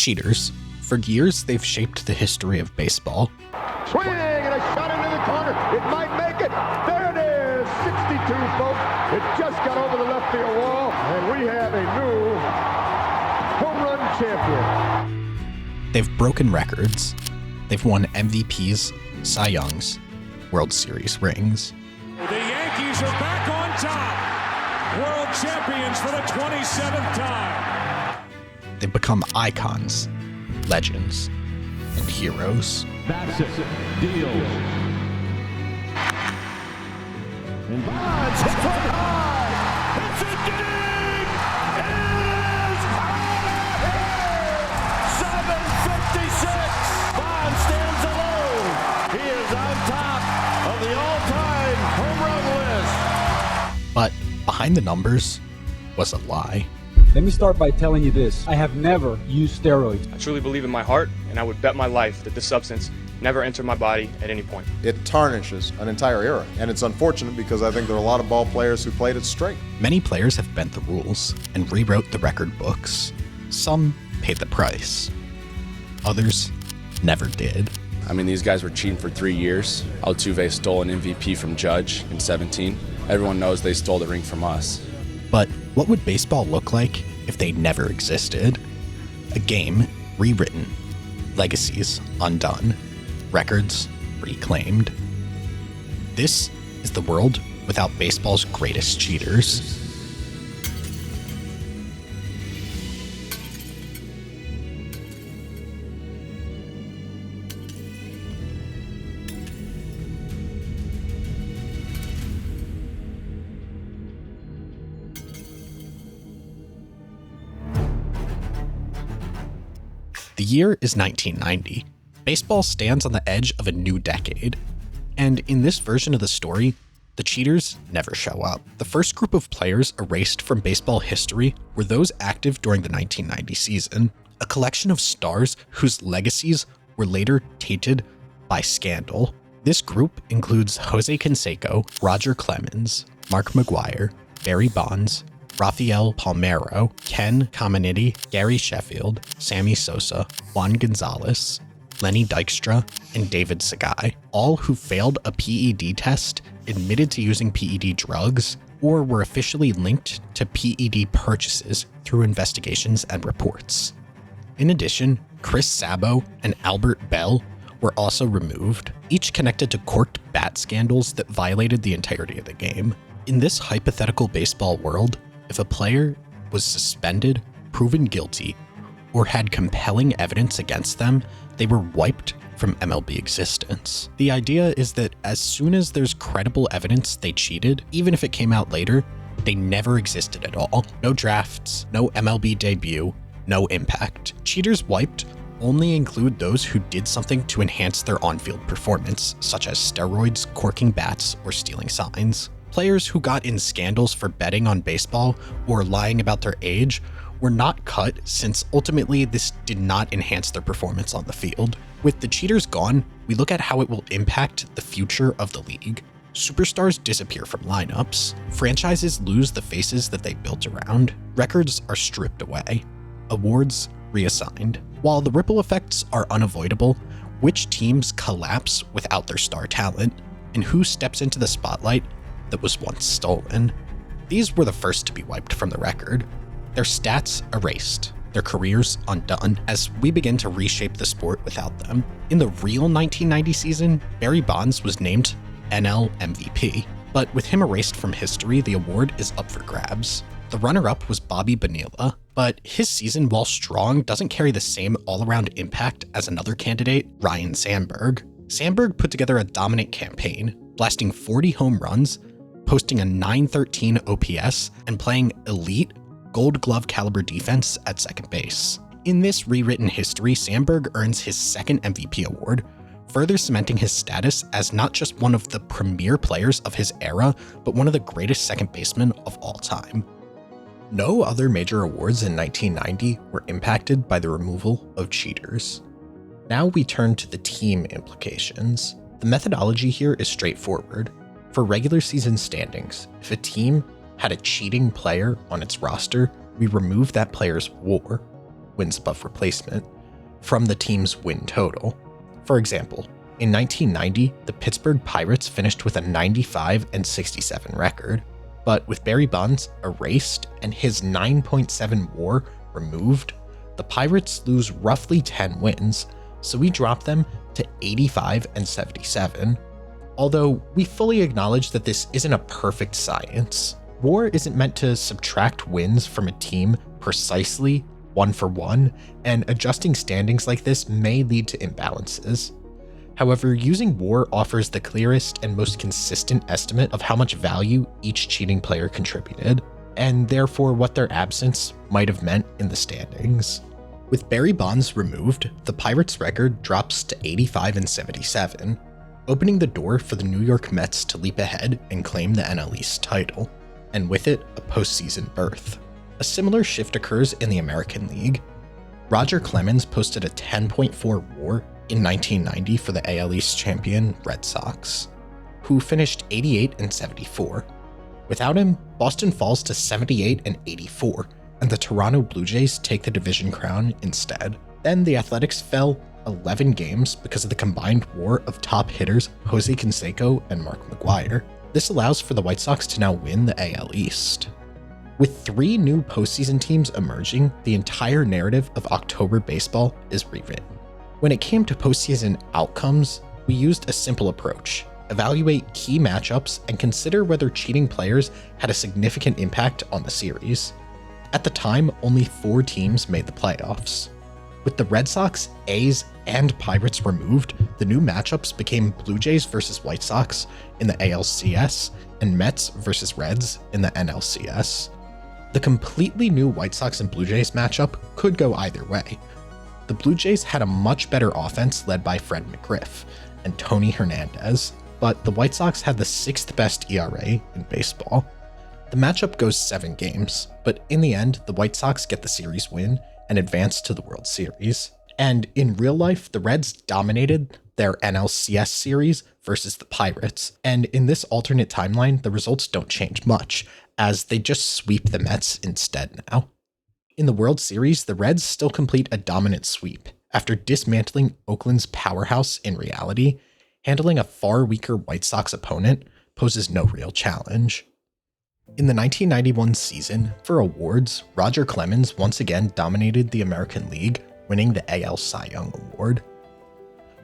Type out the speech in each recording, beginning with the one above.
Cheaters. For years, they've shaped the history of baseball. Swing and a shot into the corner. It might make it. There it is. 62, folks. It just got over the left field wall, and we have a new home run champion. They've broken records. They've won MVPs, Cy Youngs, World Series rings. The Yankees are back on top. World champions for the 27th time. They've become icons, legends, and heroes. Bassett deals. And Bonds hits one high. It's a dig. It is out of here. 7:56. Bonds stands alone. He is on top of the all-time home run list. But behind the numbers was a lie. Let me start by telling you this. I have never used steroids. I truly believe in my heart, and I would bet my life that this substance never entered my body at any point. It tarnishes an entire era, and it's unfortunate because I think there are a lot of ball players who played it straight. Many players have bent the rules and rewrote the record books. Some paid the price. Others never did. I mean, these guys were cheating for 3 years. Altuve stole an MVP from Judge in 17. Everyone knows they stole the ring from us. But what would baseball look like if they never existed? A game rewritten, legacies undone, records reclaimed. This is the world without baseball's greatest cheaters. The year is 1990. Baseball stands on the edge of a new decade. And in this version of the story, the cheaters never show up. The first group of players erased from baseball history were those active during the 1990 season, a collection of stars whose legacies were later tainted by scandal. This group includes José Canseco, Roger Clemens, Mark McGwire, Barry Bonds, Rafael Palmeiro, Ken Caminiti, Gary Sheffield, Sammy Sosa, Juan Gonzalez, Lenny Dykstra, and David Sagai, all who failed a PED test, admitted to using PED drugs, or were officially linked to PED purchases through investigations and reports. In addition, Chris Sabo and Albert Bell were also removed, each connected to corked bat scandals that violated the entirety of the game. In this hypothetical baseball world, if a player was suspended, proven guilty, or had compelling evidence against them, they were wiped from MLB existence. The idea is that as soon as there's credible evidence they cheated, even if it came out later, they never existed at all. No drafts, no MLB debut, no impact. Cheaters wiped only include those who did something to enhance their on-field performance, such as steroids, corking bats, or stealing signs. Players who got in scandals for betting on baseball or lying about their age were not cut, since ultimately this did not enhance their performance on the field. With the cheaters gone, we look at how it will impact the future of the league. Superstars disappear from lineups. Franchises lose the faces that they built around. Records are stripped away. Awards reassigned. While the ripple effects are unavoidable, which teams collapse without their star talent, and who steps into the spotlight that was once stolen? These were the first to be wiped from the record. Their stats erased, their careers undone, as we begin to reshape the sport without them. In the real 1990 season, Barry Bonds was named NL MVP, but with him erased from history, the award is up for grabs. The runner-up was Bobby Bonilla, but his season, while strong, doesn't carry the same all-around impact as another candidate, Ryan Sandberg. Sandberg put together a dominant campaign, blasting 40 home runs, posting a .913 OPS, and playing elite Gold Glove caliber defense at second base. In this rewritten history, Sandberg earns his second MVP award, further cementing his status as not just one of the premier players of his era, but one of the greatest second basemen of all time. No other major awards in 1990 were impacted by the removal of cheaters. Now we turn to the team implications. The methodology here is straightforward. For regular season standings, if a team had a cheating player on its roster, we remove that player's WAR, wins above replacement, from the team's win total. For example, in 1990, the Pittsburgh Pirates finished with a 95-67 record, but with Barry Bonds erased and his 9.7 WAR removed, the Pirates lose roughly 10 wins, so we drop them to 85-77. Although we fully acknowledge that this isn't a perfect science. WAR isn't meant to subtract wins from a team precisely one for one, and adjusting standings like this may lead to imbalances. However, using WAR offers the clearest and most consistent estimate of how much value each cheating player contributed, and therefore what their absence might have meant in the standings. With Barry Bonds removed, the Pirates' record drops to 85-77, opening the door for the New York Mets to leap ahead and claim the NL East title, and with it, a postseason berth. A similar shift occurs in the American League. Roger Clemens posted a 10.4 WAR in 1990 for the AL East champion Red Sox, who finished 88-74. Without him, Boston falls to 78-84, and the Toronto Blue Jays take the division crown instead. Then the Athletics fell 11 games because of the combined WAR of top hitters José Canseco and McGwire. This allows for the White Sox to now win the AL East. With 3 new postseason teams emerging, the entire narrative of October baseball is rewritten. When it came to postseason outcomes, we used a simple approach: evaluate key matchups and consider whether cheating players had a significant impact on the series. At the time, only 4 teams made the playoffs. With the Red Sox, A's, and Pirates removed, the new matchups became Blue Jays versus White Sox in the ALCS and Mets versus Reds in the NLCS. The completely new White Sox and Blue Jays matchup could go either way. The Blue Jays had a much better offense led by Fred McGriff and Tony Hernandez, but the White Sox had the 6th best ERA in baseball. The matchup goes 7 games, but in the end, the White Sox get the series win and advance to the World Series. And in real life, the Reds dominated their NLCS series versus the Pirates, and in this alternate timeline, the results don't change much, as they just sweep the Mets instead now. In the World Series, the Reds still complete a dominant sweep. After dismantling Oakland's powerhouse in reality, handling a far weaker White Sox opponent poses no real challenge. In the 1991 season, for awards, Roger Clemens once again dominated the American League, winning the AL Cy Young Award.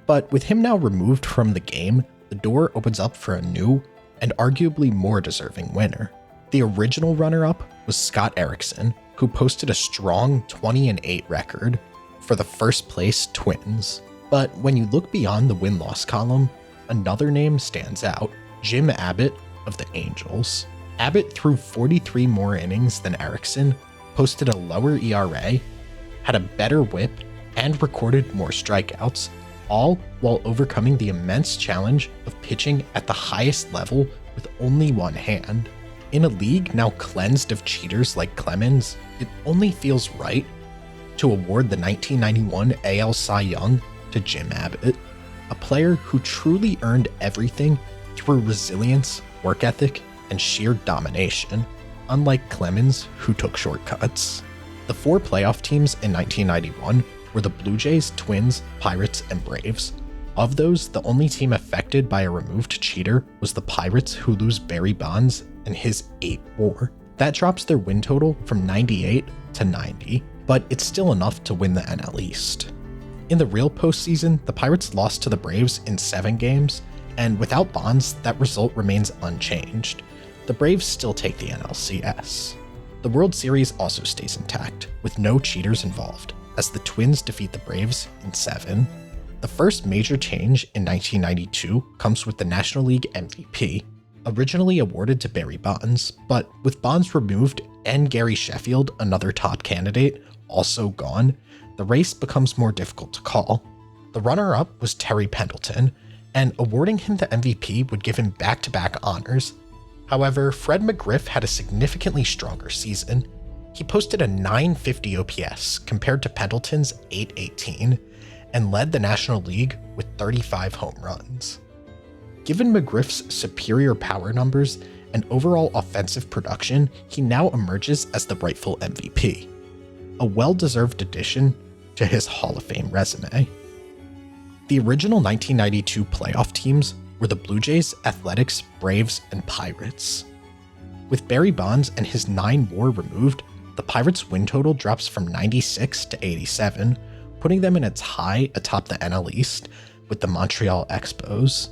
But with him now removed from the game, the door opens up for a new and arguably more deserving winner. The original runner-up was Scott Erickson, who posted a strong 20-8 record for the first place Twins. But when you look beyond the win-loss column, another name stands out: Jim Abbott of the Angels. Abbott threw 43 more innings than Erickson, posted a lower ERA, had a better whip, and recorded more strikeouts, all while overcoming the immense challenge of pitching at the highest level with only one hand. In a league now cleansed of cheaters like Clemens, it only feels right to award the 1991 AL Cy Young to Jim Abbott, a player who truly earned everything through resilience, work ethic, and sheer domination, unlike Clemens, who took shortcuts. The 4 playoff teams in 1991 were the Blue Jays, Twins, Pirates, and Braves. Of those, the only team affected by a removed cheater was the Pirates, who lose Barry Bonds and his 8 WAR. That drops their win total from 98 to 90, but it's still enough to win the NL East. In the real postseason, the Pirates lost to the Braves in 7 games, and without Bonds, that result remains unchanged. The Braves still take the NLCS. The World Series also stays intact, with no cheaters involved, as the Twins defeat the Braves in 7. The first major change in 1992 comes with the National League MVP, originally awarded to Barry Bonds, but with Bonds removed and Gary Sheffield, another top candidate, also gone, the race becomes more difficult to call. The runner-up was Terry Pendleton, and awarding him the MVP would give him back-to-back honors. However, Fred McGriff had a significantly stronger season. He posted a 950 OPS compared to Pendleton's 818, and led the National League with 35 home runs. Given McGriff's superior power numbers and overall offensive production, he now emerges as the rightful MVP. A well-deserved addition, to his Hall of Fame resume. The original 1992 playoff teams were the Blue Jays, Athletics, Braves, and Pirates. With Barry Bonds and his 9 WAR removed, the Pirates' win total drops from 96 to 87, putting them in its high atop the NL East with the Montreal Expos.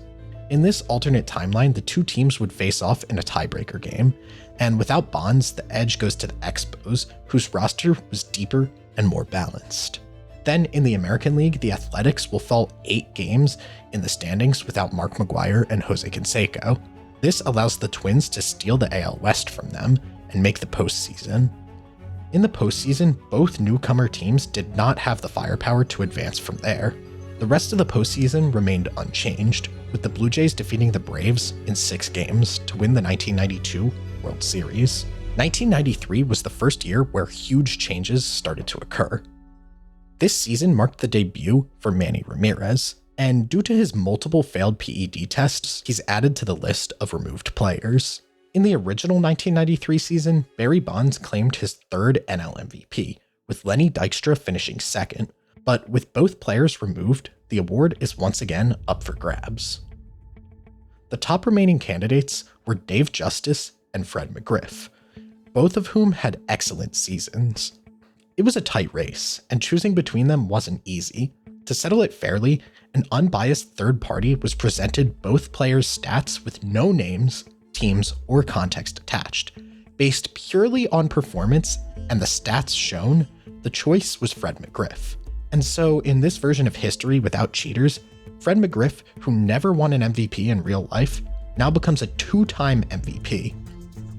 In this alternate timeline, the two teams would face off in a tiebreaker game, and without Bonds, the edge goes to the Expos, whose roster was deeper and more balanced. Then in the American League, the Athletics will fall 8 games in the standings without Mark McGwire and José Canseco. This allows the Twins to steal the AL West from them and make the postseason. In the postseason, both newcomer teams did not have the firepower to advance from there. The rest of the postseason remained unchanged, with the Blue Jays defeating the Braves in 6 games to win the 1992 World Series. 1993 was the first year where huge changes started to occur. This season marked the debut for Manny Ramirez, and due to his multiple failed PED tests, he's added to the list of removed players. In the original 1993 season, Barry Bonds claimed his 3rd NL MVP, with Lenny Dykstra finishing 2nd, but with both players removed, the award is once again up for grabs. The top remaining candidates were Dave Justice and Fred McGriff, both of whom had excellent seasons. It was a tight race, and choosing between them wasn't easy. To settle it fairly, an unbiased third party was presented both players' stats with no names, teams, or context attached. Based purely on performance and the stats shown, the choice was Fred McGriff. And so, in this version of history without cheaters, Fred McGriff, who never won an MVP in real life, now becomes a 2-time MVP.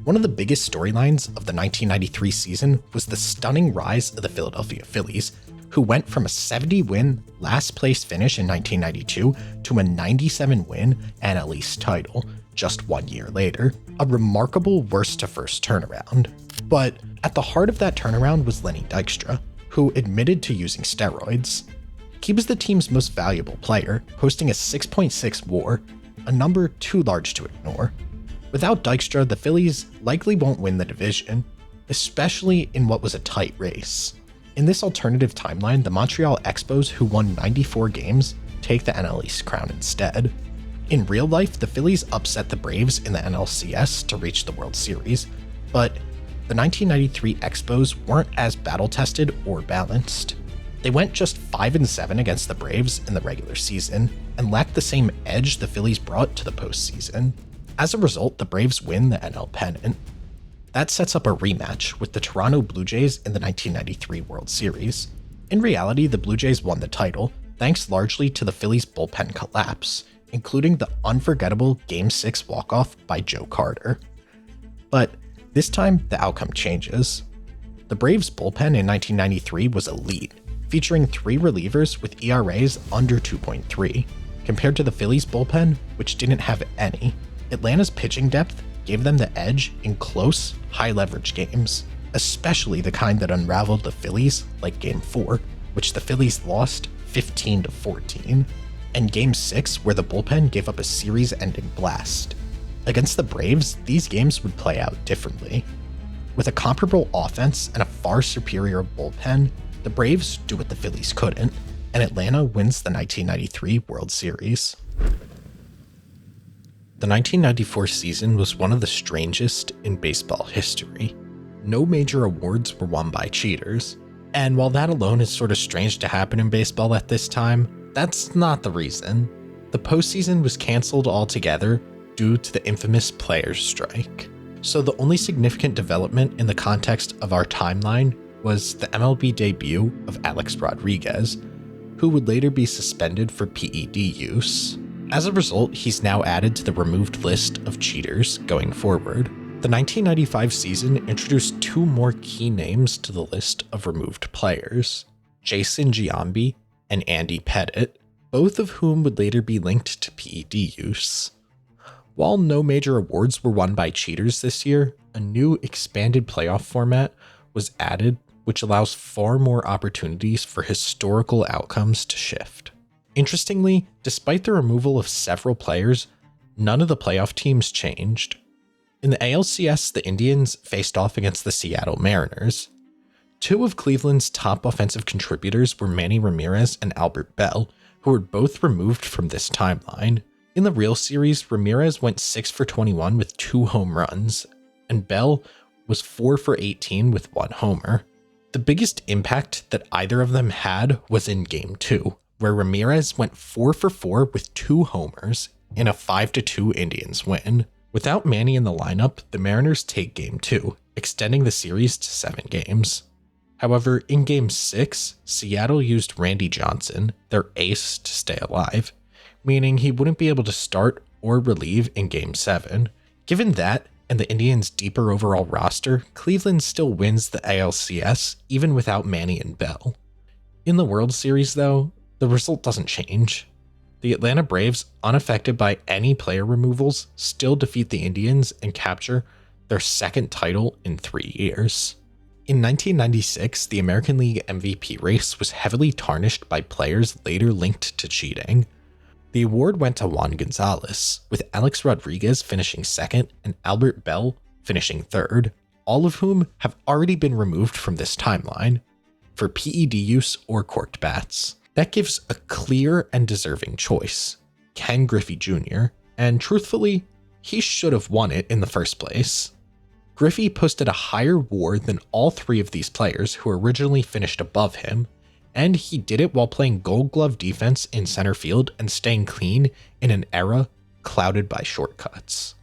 One of the biggest storylines of the 1993 season was the stunning rise of the Philadelphia Phillies, who went from a 70-win last-place finish in 1992 to a 97-win NL East title just 1 year later, a remarkable worst-to-first turnaround. But at the heart of that turnaround was Lenny Dykstra, who admitted to using steroids. He was the team's most valuable player, posting a 6.6 WAR, a number too large to ignore. Without Dykstra, the Phillies likely won't win the division, especially in what was a tight race. In this alternative timeline, the Montreal Expos, who won 94 games, take the NL East crown instead. In real life, the Phillies upset the Braves in the NLCS to reach the World Series, but the 1993 Expos weren't as battle-tested or balanced. They went just 5-7 against the Braves in the regular season, and lacked the same edge the Phillies brought to the postseason. As a result, the Braves win the NL pennant. That sets up a rematch with the Toronto Blue Jays in the 1993 World Series. In reality, the Blue Jays won the title, thanks largely to the Phillies' bullpen collapse, including the unforgettable Game 6 walk-off by Joe Carter. But this time, the outcome changes. The Braves' bullpen in 1993 was elite, featuring 3 relievers with ERAs under 2.3, compared to the Phillies' bullpen, which didn't have any. Atlanta's pitching depth gave them the edge in close, high-leverage games, especially the kind that unraveled the Phillies, like Game 4, which the Phillies lost 15-14, and Game 6, where the bullpen gave up a series-ending blast. Against the Braves, these games would play out differently. With a comparable offense and a far superior bullpen, the Braves do what the Phillies couldn't, and Atlanta wins the 1993 World Series. The 1994 season was one of the strangest in baseball history. No major awards were won by cheaters, and while that alone is sort of strange to happen in baseball at this time, that's not the reason. The postseason was canceled altogether due to the infamous players' strike. So the only significant development in the context of our timeline was the MLB debut of Alex Rodriguez, who would later be suspended for PED use. As a result, he's now added to the removed list of cheaters going forward. The 1995 season introduced 2 more key names to the list of removed players, Jason Giambi and Andy Pettitte, both of whom would later be linked to PED use. While no major awards were won by cheaters this year, a new expanded playoff format was added, which allows far more opportunities for historical outcomes to shift. Interestingly, despite the removal of several players, none of the playoff teams changed. In the ALCS, the Indians faced off against the Seattle Mariners. Two of Cleveland's top offensive contributors were Manny Ramirez and Albert Bell, who were both removed from this timeline. In the real series, Ramirez went 6 for 21 with 2 home runs, and Bell was 4 for 18 with 1 homer. The biggest impact that either of them had was in Game 2, where Ramirez went 4 for 4 with 2 homers in a 5-2 Indians win. Without Manny in the lineup, the Mariners take Game 2, extending the series to 7 games. However, in Game 6, Seattle used Randy Johnson, their ace, to stay alive, meaning he wouldn't be able to start or relieve in Game 7. Given that, and the Indians' deeper overall roster, Cleveland still wins the ALCS even without Manny and Bell. In the World Series, though, the result doesn't change. The Atlanta Braves, unaffected by any player removals, still defeat the Indians and capture their second title in 3 years. In 1996, the American League MVP race was heavily tarnished by players later linked to cheating. The award went to Juan Gonzalez, with Alex Rodriguez finishing second and Albert Bell finishing third, all of whom have already been removed from this timeline for PED use or corked bats. That gives a clear and deserving choice, Ken Griffey Jr., and truthfully, he should have won it in the first place. Griffey posted a higher WAR than all 3 of these players who originally finished above him, and he did it while playing Gold Glove defense in center field and staying clean in an era clouded by shortcuts.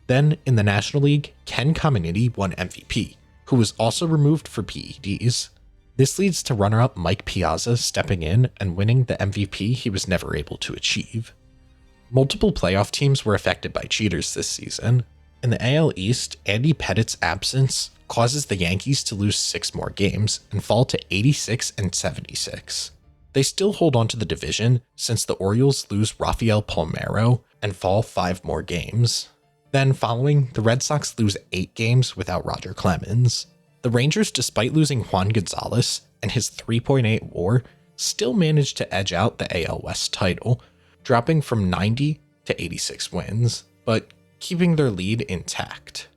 Then, in the National League, Ken Caminiti won MVP, who was also removed for PEDs. This leads to runner-up Mike Piazza stepping in and winning the MVP he was never able to achieve. Multiple playoff teams were affected by cheaters this season. In the AL East, Andy Pettitte's absence causes the Yankees to lose 6 more games and fall to 86 and 76. They still hold on to the division since the Orioles lose Rafael Palmeiro and fall 5 more games. Then following, the Red Sox lose 8 games without Roger Clemens. The Rangers, despite losing Juan Gonzalez and his 3.8 WAR, still managed to edge out the AL West title, dropping from 90 to 86 wins, but keeping their lead intact.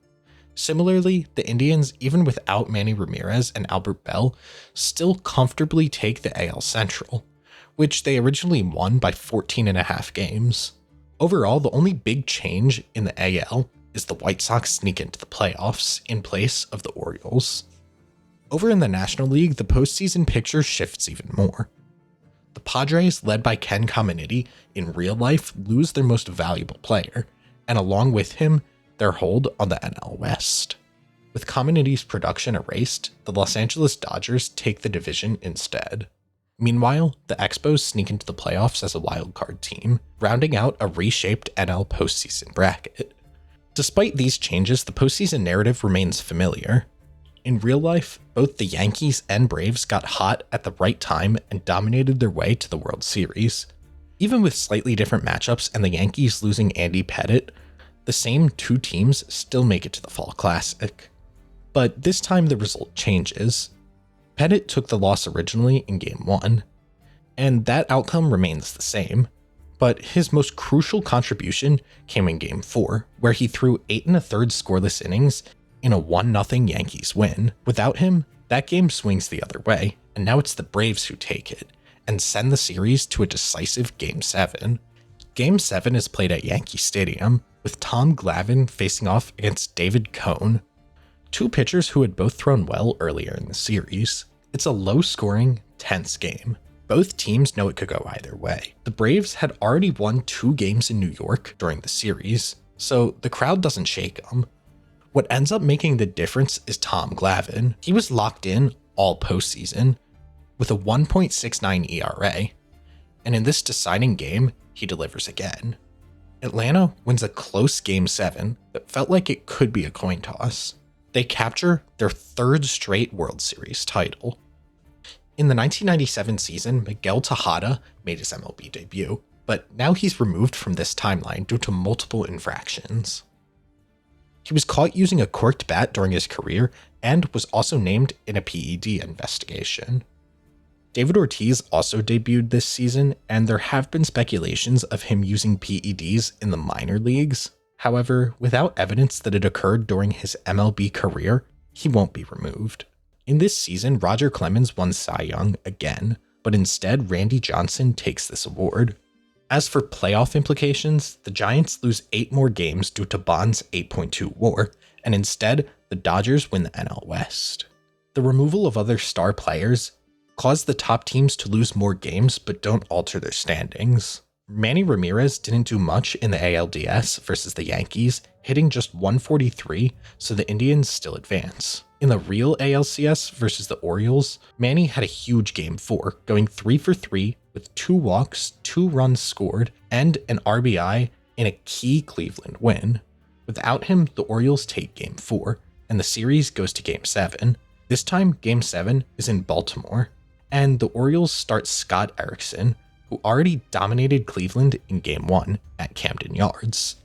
Similarly, the Indians, even without Manny Ramirez and Albert Bell, still comfortably take the AL Central, which they originally won by 14.5 games. Overall, the only big change in the AL is the White Sox sneak into the playoffs in place of the Orioles. Over in the National League, the postseason picture shifts even more. The Padres, led by Ken Caminiti, in real life lose their most valuable player, and along with him, their hold on the NL West. With Caminiti's production erased, the Los Angeles Dodgers take the division instead. Meanwhile, the Expos sneak into the playoffs as a wildcard team, rounding out a reshaped NL postseason bracket. Despite these changes, the postseason narrative remains familiar. In real life, both the Yankees and Braves got hot at the right time and dominated their way to the World Series. Even with slightly different matchups and the Yankees losing Andy Pettitte, the same 2 teams still make it to the Fall Classic. But this time the result changes. Pettitte took the loss originally in Game 1, and that outcome remains the same. But his most crucial contribution came in Game 4, where he threw 8 1/3 scoreless innings in a 1-0 Yankees win. Without him, that game swings the other way, and now it's the Braves who take it, and send the series to a decisive Game 7. Game 7 is played at Yankee Stadium, with Tom Glavine facing off against David Cone, 2 pitchers who had both thrown well earlier in the series. It's a low-scoring, tense game. Both teams know it could go either way. The Braves had already won 2 games in New York during the series, so the crowd doesn't shake them. What ends up making the difference is Tom Glavine. He was locked in all postseason with a 1.69 ERA, and in this deciding game, he delivers again. Atlanta wins a close Game 7 that felt like it could be a coin toss. They capture their 3rd straight World Series title. In the 1997 season, Miguel Tejada made his MLB debut, but now he's removed from this timeline due to multiple infractions. He was caught using a corked bat during his career and was also named in a PED investigation. David Ortiz also debuted this season, and there have been speculations of him using PEDs in the minor leagues. However, without evidence that it occurred during his MLB career, he won't be removed. In this season, Roger Clemens won Cy Young again, but instead Randy Johnson takes this award. As for playoff implications, the Giants lose 8 more games due to Bond's 8.2 WAR, and instead, the Dodgers win the NL West. The removal of other star players caused the top teams to lose more games but don't alter their standings. Manny Ramirez didn't do much in the ALDS versus the Yankees, hitting just 143, so the Indians still advance. In the real ALCS versus the Orioles, Manny had a huge Game 4, going 3 for 3 with 2 walks, 2 runs scored, and an RBI in a key Cleveland win. Without him, the Orioles take Game 4, and the series goes to Game 7. This time, Game 7 is in Baltimore, and the Orioles start Scott Erickson, who already dominated Cleveland in Game 1 at Camden Yards.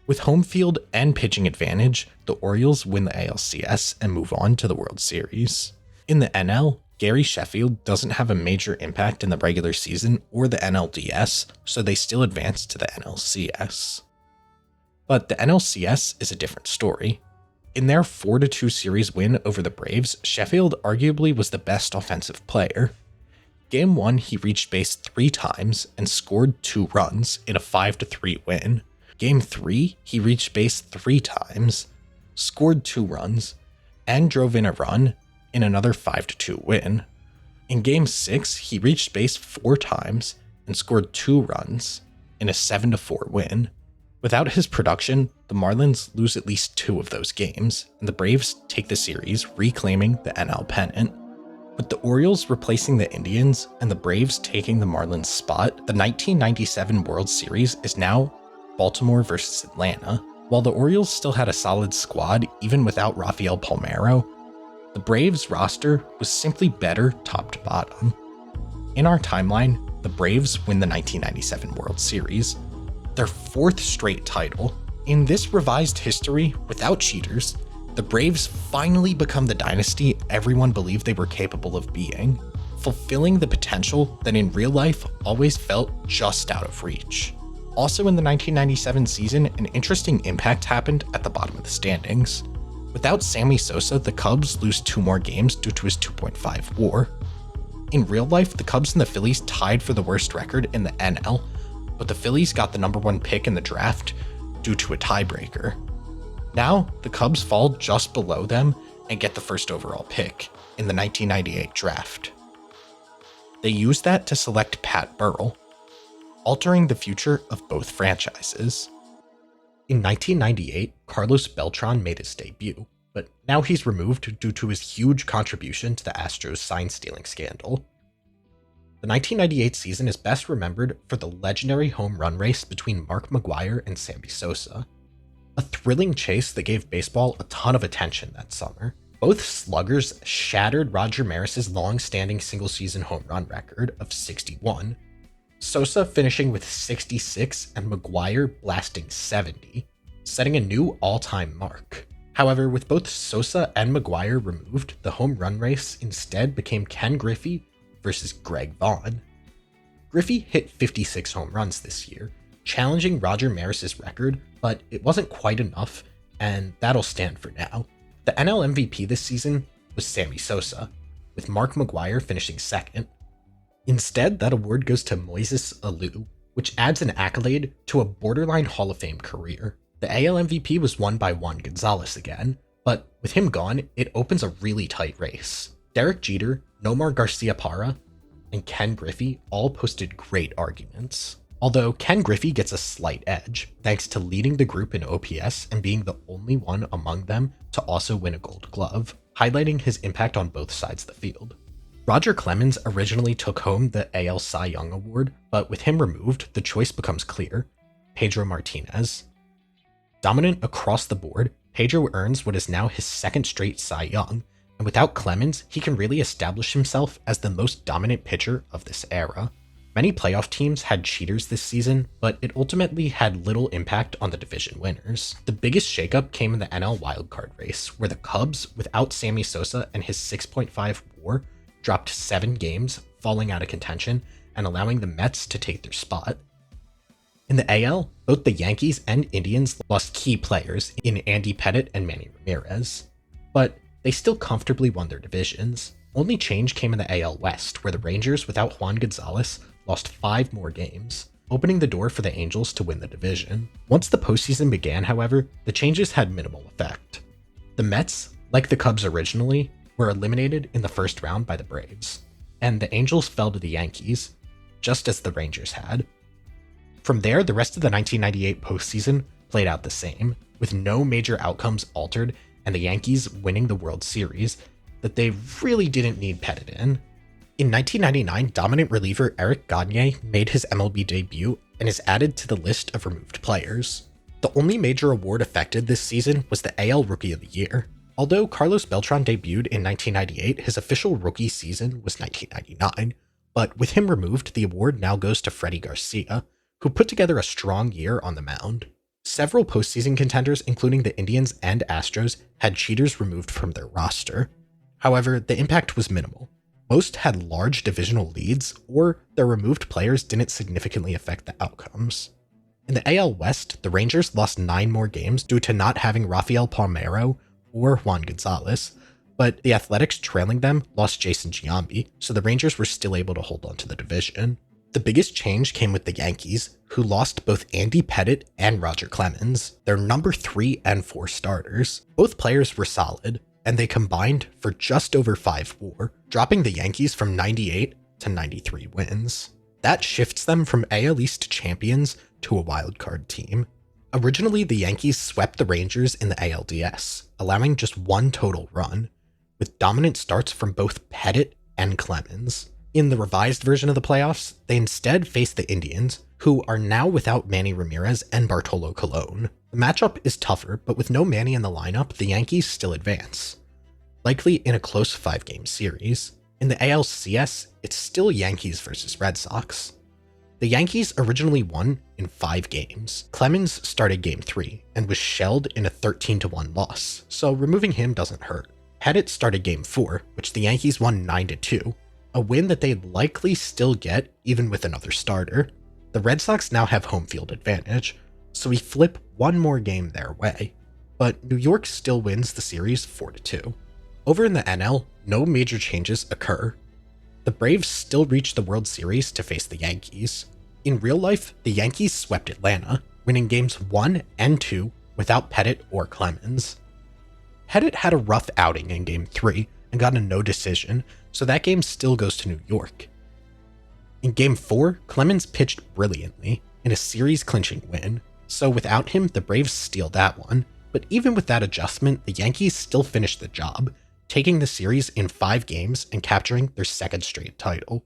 With home field and pitching advantage, the Orioles win the ALCS and move on to the World Series. In the NL, Gary Sheffield doesn't have a major impact in the regular season or the NLDS, so they still advance to the NLCS. But the NLCS is a different story. In their 4-2 series win over the Braves, Sheffield arguably was the best offensive player. Game 1, he reached base 3 times and scored 2 runs in a 5-3 win. Game 3, he reached base 3 times, scored 2 runs, and drove in a run in another 5-2 win. In Game 6, he reached base 4 times and scored 2 runs in a 7-4 win. Without his production, the Marlins lose at least 2 of those games, and the Braves take the series, reclaiming the NL pennant. With the Orioles replacing the Indians and the Braves taking the Marlins' spot, the 1997 World Series is now Baltimore versus Atlanta. While the Orioles still had a solid squad even without Rafael Palmeiro, the Braves roster was simply better top to bottom. In our timeline, the Braves win the 1997 World Series, their 4th straight title. In this revised history, without cheaters, the Braves finally become the dynasty everyone believed they were capable of being, fulfilling the potential that in real life always felt just out of reach. Also in the 1997 season, an interesting impact happened at the bottom of the standings. Without Sammy Sosa, the Cubs lose 2 more games due to his 2.5 WAR. In real life, the Cubs and the Phillies tied for the worst record in the NL, but the Phillies got the number 1 pick in the draft due to a tiebreaker. Now, the Cubs fall just below them and get the first overall pick in the 1998 draft. They use that to select Pat Burrell, altering the future of both franchises. In 1998, Carlos Beltran made his debut, but now he's removed due to his huge contribution to the Astros sign-stealing scandal. The 1998 season is best remembered for the legendary home run race between Mark McGwire and Sammy Sosa, a thrilling chase that gave baseball a ton of attention that summer. Both sluggers shattered Roger Maris's long-standing single-season home run record of 61, Sosa finishing with 66 and McGwire blasting 70, setting a new all-time mark. However, with both Sosa and McGwire removed, the home run race instead became Ken Griffey versus Greg Vaughn. Griffey hit 56 home runs this year, challenging Roger Maris's record, but it wasn't quite enough, and that'll stand for now. The NL MVP this season was Sammy Sosa, with Mark McGwire finishing second. Instead, that award goes to Moises Alou, which adds an accolade to a borderline Hall of Fame career. The AL MVP was won by Juan Gonzalez again, but with him gone, it opens a really tight race. Derek Jeter, Nomar Garciaparra, and Ken Griffey all posted great arguments. Although Ken Griffey gets a slight edge, thanks to leading the group in OPS and being the only one among them to also win a Gold Glove, highlighting his impact on both sides of the field. Roger Clemens originally took home the AL Cy Young Award, but with him removed, the choice becomes clear: Pedro Martinez. Dominant across the board, Pedro earns what is now his 2nd straight Cy Young, and without Clemens, he can really establish himself as the most dominant pitcher of this era. Many playoff teams had cheaters this season, but it ultimately had little impact on the division winners. The biggest shakeup came in the NL wildcard race, where the Cubs, without Sammy Sosa and his 6.5 WAR, dropped 7 games, falling out of contention and allowing the Mets to take their spot. In the AL, both the Yankees and Indians lost key players in Andy Pettitte and Manny Ramirez. But They still comfortably won their divisions. Only change came in the AL West, where the Rangers without Juan Gonzalez lost 5 more games, opening the door for the Angels to win the division. Once the postseason began, however, the changes had minimal effect. The Mets, like the Cubs originally, were eliminated in the first round by the Braves, and the Angels fell to the Yankees, just as the Rangers had. From there, the rest of the 1998 postseason played out the same, with no major outcomes altered and the Yankees winning the World Series that they really didn't need Pettit in. In 1999, dominant reliever Eric Gagne made his MLB debut and is added to the list of removed players. The only major award affected this season was the AL Rookie of the Year. Although Carlos Beltran debuted in 1998, his official rookie season was 1999, but with him removed, the award now goes to Freddie Garcia, who put together a strong year on the mound. Several postseason contenders, including the Indians and Astros, had cheaters removed from their roster. However, the impact was minimal. Most had large divisional leads, or their removed players didn't significantly affect the outcomes. In the AL West, the Rangers lost 9 more games due to not having Rafael Palmeiro or Juan Gonzalez, but the Athletics trailing them lost Jason Giambi, so the Rangers were still able to hold on to the division. The biggest change came with the Yankees, who lost both Andy Pettit and Roger Clemens, their number 3 and 4 starters. Both players were solid, and they combined for just over 5 WAR, dropping the Yankees from 98 to 93 wins. That shifts them from AL East champions to a wildcard team. Originally, the Yankees swept the Rangers in the ALDS, allowing just 1 total run, with dominant starts from both Pettit and Clemens. In the revised version of the playoffs, they instead faced the Indians, who are now without Manny Ramirez and Bartolo Colon. The matchup is tougher, but with no Manny in the lineup, the Yankees still advance, likely in a close 5-game series. In the ALCS, it's still Yankees versus Red Sox. The Yankees originally won in 5 games. Clemens started Game 3 and was shelled in a 13-1 loss, so removing him doesn't hurt. Pettit started Game 4, which the Yankees won 9-2, a win that they'd likely still get even with another starter. The Red Sox now have home field advantage, so we flip 1 more game their way, but New York still wins the series 4-2. Over in the NL, no major changes occur. The Braves still reach the World Series to face the Yankees. In real life, the Yankees swept Atlanta, winning games 1 and 2 without Pettit or Clemens. Pettit had a rough outing in Game 3 and got a no decision, so that game still goes to New York. In Game 4, Clemens pitched brilliantly in a series-clinching win, so without him, the Braves steal that one, but even with that adjustment, the Yankees still finished the job, taking the series in 5 games and capturing their 2nd straight title.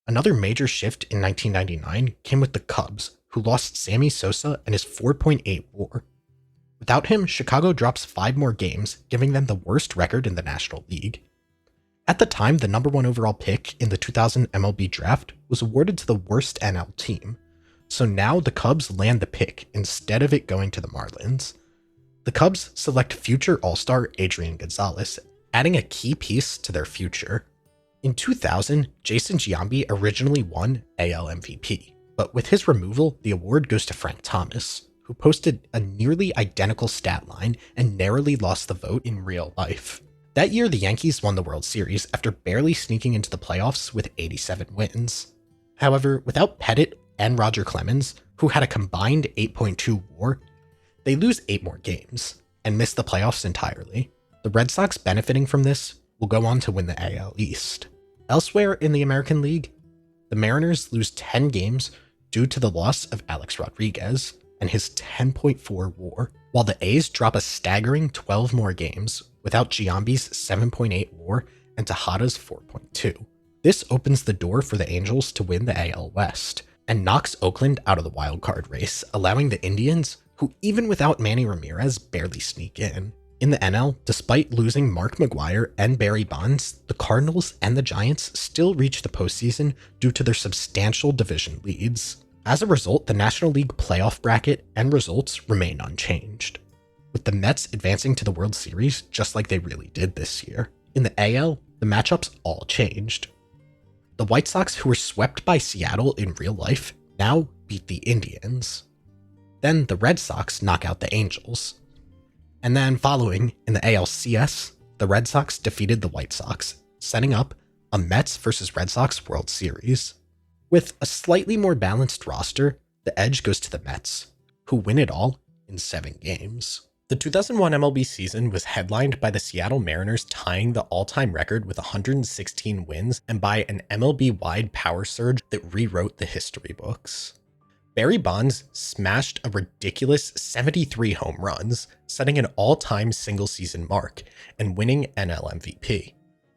Another major shift in 1999 came with the Cubs, who lost Sammy Sosa and his 4.8 WAR. Without him, Chicago drops 5 more games, giving them the worst record in the National League. At the time, the number 1 overall pick in the 2000 MLB draft was awarded to the worst NL team, so now the Cubs land the pick instead of it going to the Marlins. The Cubs select future All-Star Adrian Gonzalez, adding a key piece to their future. In 2000, Jason Giambi originally won AL MVP, but with his removal, the award goes to Frank Thomas, who posted a nearly identical stat line and narrowly lost the vote in real life. That year, the Yankees won the World Series after barely sneaking into the playoffs with 87 wins. However, without Pettit and Roger Clemens, who had a combined 8.2 WAR, they lose 8 more games and miss the playoffs entirely. The Red Sox, benefiting from this, will go on to win the AL East. Elsewhere in the American League, the Mariners lose 10 games due to the loss of Alex Rodriguez and his 10.4 WAR, while the A's drop a staggering 12 more games without Giambi's 7.8 WAR and Tejada's 4.2. This opens the door for the Angels to win the AL West and knocks Oakland out of the wildcard race, allowing the Indians, who even without Manny Ramirez barely sneak in. In the NL, despite losing Mark McGwire and Barry Bonds, the Cardinals and the Giants still reach the postseason due to their substantial division leads. As a result, the National League playoff bracket and results remain unchanged, with the Mets advancing to the World Series just like they really did this year. In the AL, the matchups all changed. The White Sox, who were swept by Seattle in real life, now beat the Indians. Then the Red Sox knock out the Angels. And then following, in the ALCS, the Red Sox defeated the White Sox, setting up a Mets vs. Red Sox World Series. With a slightly more balanced roster, the edge goes to the Mets, who win it all in 7 games. The 2001 MLB season was headlined by the Seattle Mariners tying the all-time record with 116 wins and by an MLB-wide power surge that rewrote the history books. Barry Bonds smashed a ridiculous 73 home runs, setting an all-time single-season mark and winning NL MVP.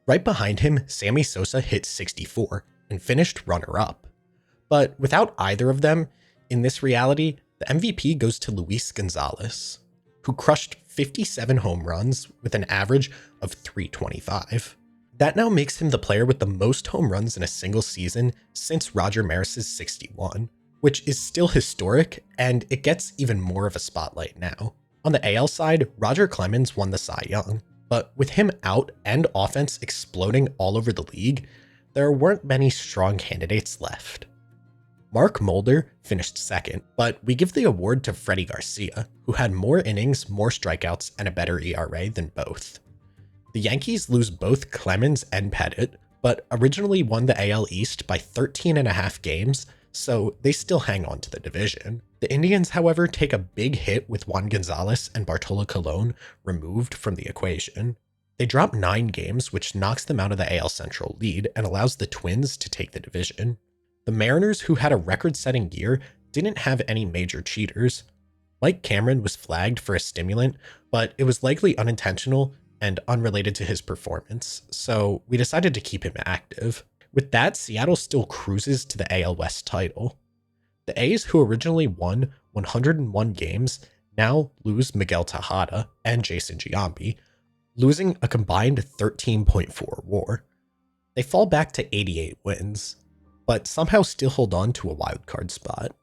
Right behind him, Sammy Sosa hit 64 and finished runner-up. But without either of them, in this reality, the MVP goes to Luis Gonzalez, who crushed 57 home runs with an average of .325. That now makes him the player with the most home runs in a single season since Roger Maris's 61, which is still historic, and it gets even more of a spotlight now. On the AL side, Roger Clemens won the Cy Young, but with him out and offense exploding all over the league, there weren't many strong candidates left. Mark Mulder finished second, but we give the award to Freddie Garcia, who had more innings, more strikeouts, and a better ERA than both. The Yankees lose both Clemens and Pettit, but originally won the AL East by 13.5 games, so they still hang on to the division. The Indians, however, take a big hit with Juan Gonzalez and Bartolo Colon removed from the equation. They drop 9 games, which knocks them out of the AL Central lead and allows the Twins to take the division. The Mariners, who had a record-setting year, didn't have any major cheaters. Mike Cameron was flagged for a stimulant, but it was likely unintentional and unrelated to his performance, so we decided to keep him active. With that, Seattle still cruises to the AL West title. The A's, who originally won 101 games, now lose Miguel Tejada and Jason Giambi, losing a combined 13.4 WAR. They fall back to 88 wins, but somehow still hold on to a wildcard spot.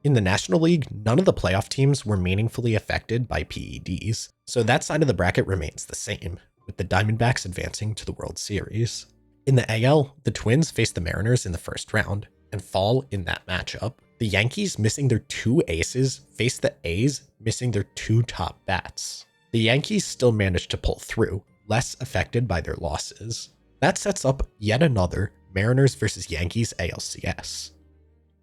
In the National League, none of the playoff teams were meaningfully affected by PEDs, so that side of the bracket remains the same, with the Diamondbacks advancing to the World Series. In the AL, the Twins face the Mariners in the first round and fall in that matchup. The Yankees, missing their 2 aces, face the A's, missing their 2 top bats. The Yankees still manage to pull through, less affected by their losses. That sets up yet another Mariners vs. Yankees ALCS.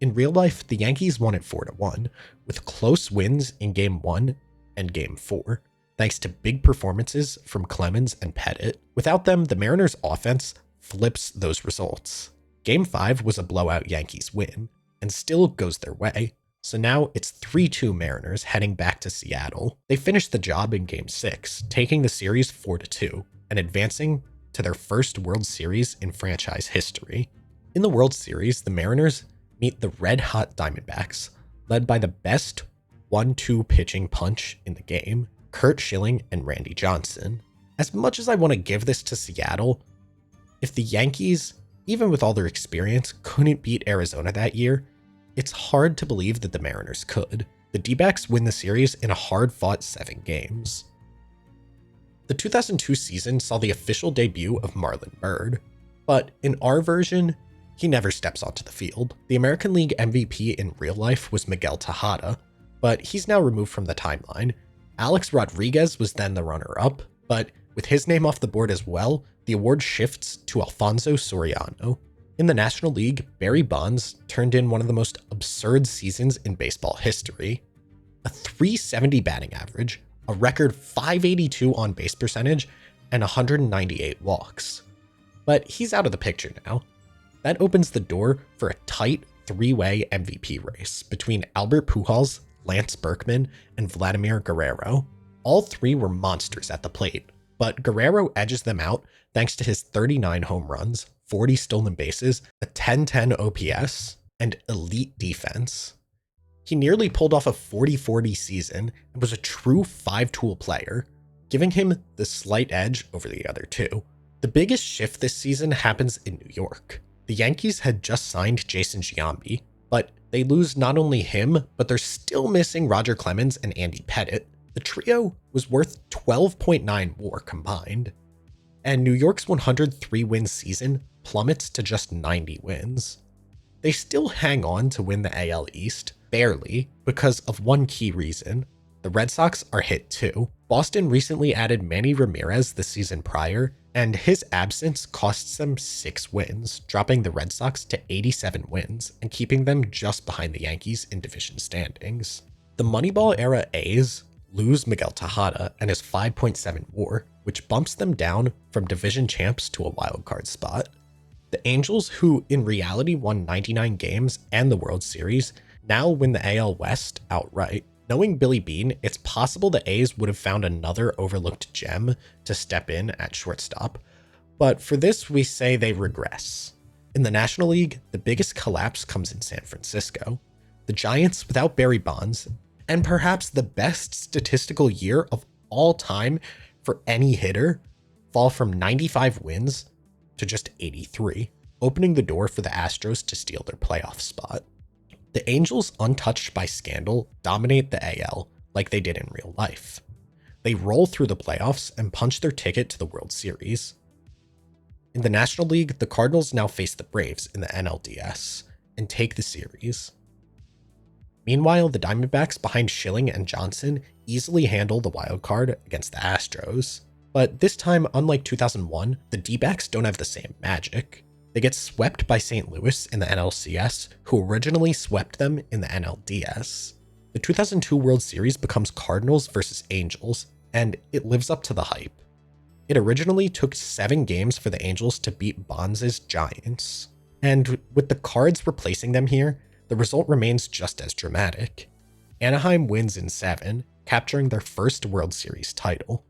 In real life, the Yankees won it 4-1, with close wins in Game 1 and Game 4, thanks to big performances from Clemens and Pettit. Without them, the Mariners' offense flips those results. Game 5 was a blowout Yankees win, and still goes their way, so now it's 3-2 Mariners heading back to Seattle. They finished the job in Game 6, taking the series 4-2, and advancing to their first World Series in franchise history. In the World Series, the Mariners meet the red-hot Diamondbacks, led by the best 1-2 pitching punch in the game, Curt Schilling and Randy Johnson. As much as I want to give this to Seattle, if the Yankees, even with all their experience, couldn't beat Arizona that year, it's hard to believe that the Mariners could. The D-backs win the series in a hard-fought 7 games. The 2002 season saw the official debut of Marlon Byrd, but in our version, he never steps onto the field. The American League MVP in real life was Miguel Tejada, but he's now removed from the timeline. Alex Rodriguez was then the runner-up, but with his name off the board as well, the award shifts to Alfonso Soriano. In the National League, Barry Bonds turned in one of the most absurd seasons in baseball history. A .370 batting average, a record .582 on-base percentage, and 198 walks. But he's out of the picture now. That opens the door for a tight 3-way MVP race between Albert Pujols, Lance Berkman, and Vladimir Guerrero. All 3 were monsters at the plate, but Guerrero edges them out thanks to his 39 home runs, 40 stolen bases, a .1010 OPS, and elite defense. He nearly pulled off a 40-40 season and was a true 5-tool player, giving him the slight edge over the other 2. The biggest shift this season happens in New York. The Yankees had just signed Jason Giambi, but they lose not only him, but they're still missing Roger Clemens and Andy Pettit. The trio was worth 12.9 WAR combined, and New York's 103-win season plummets to just 90 wins. They still hang on to win the AL East, barely, because of one key reason. the Red Sox are hit too. Boston recently added Manny Ramirez the season prior, and his absence costs them 6 wins, dropping the Red Sox to 87 wins and keeping them just behind the Yankees in division standings. The Moneyball era A's lose Miguel Tejada and his 5.7 WAR, which bumps them down from division champs to a wildcard spot. The Angels, who in reality won 99 games and the World Series, now win the AL West outright. Knowing Billy Beane, it's possible the A's would have found another overlooked gem to step in at shortstop, but for this we say they regress. In the National League, the biggest collapse comes in San Francisco. The Giants, without Barry Bonds, and perhaps the best statistical year of all time for any hitter, fall from 95 wins to just 83, opening the door for the Astros to steal their playoff spot. The Angels, untouched by scandal, dominate the AL like they did in real life. They roll through the playoffs and punch their ticket to the World Series. In the National League, the Cardinals now face the Braves in the NLDS and take the series. Meanwhile, the Diamondbacks behind Schilling and Johnson easily handle the wild card against the Astros. But this time, unlike 2001, the D-backs don't have the same magic. They get swept by St. Louis in the NLCS, who originally swept them in the NLDS. The 2002 World Series becomes Cardinals versus Angels, and it lives up to the hype. It originally took 7 games for the Angels to beat Bonds' Giants, and with the Cards replacing them here, the result remains just as dramatic. Anaheim wins in 7, capturing their first World Series title.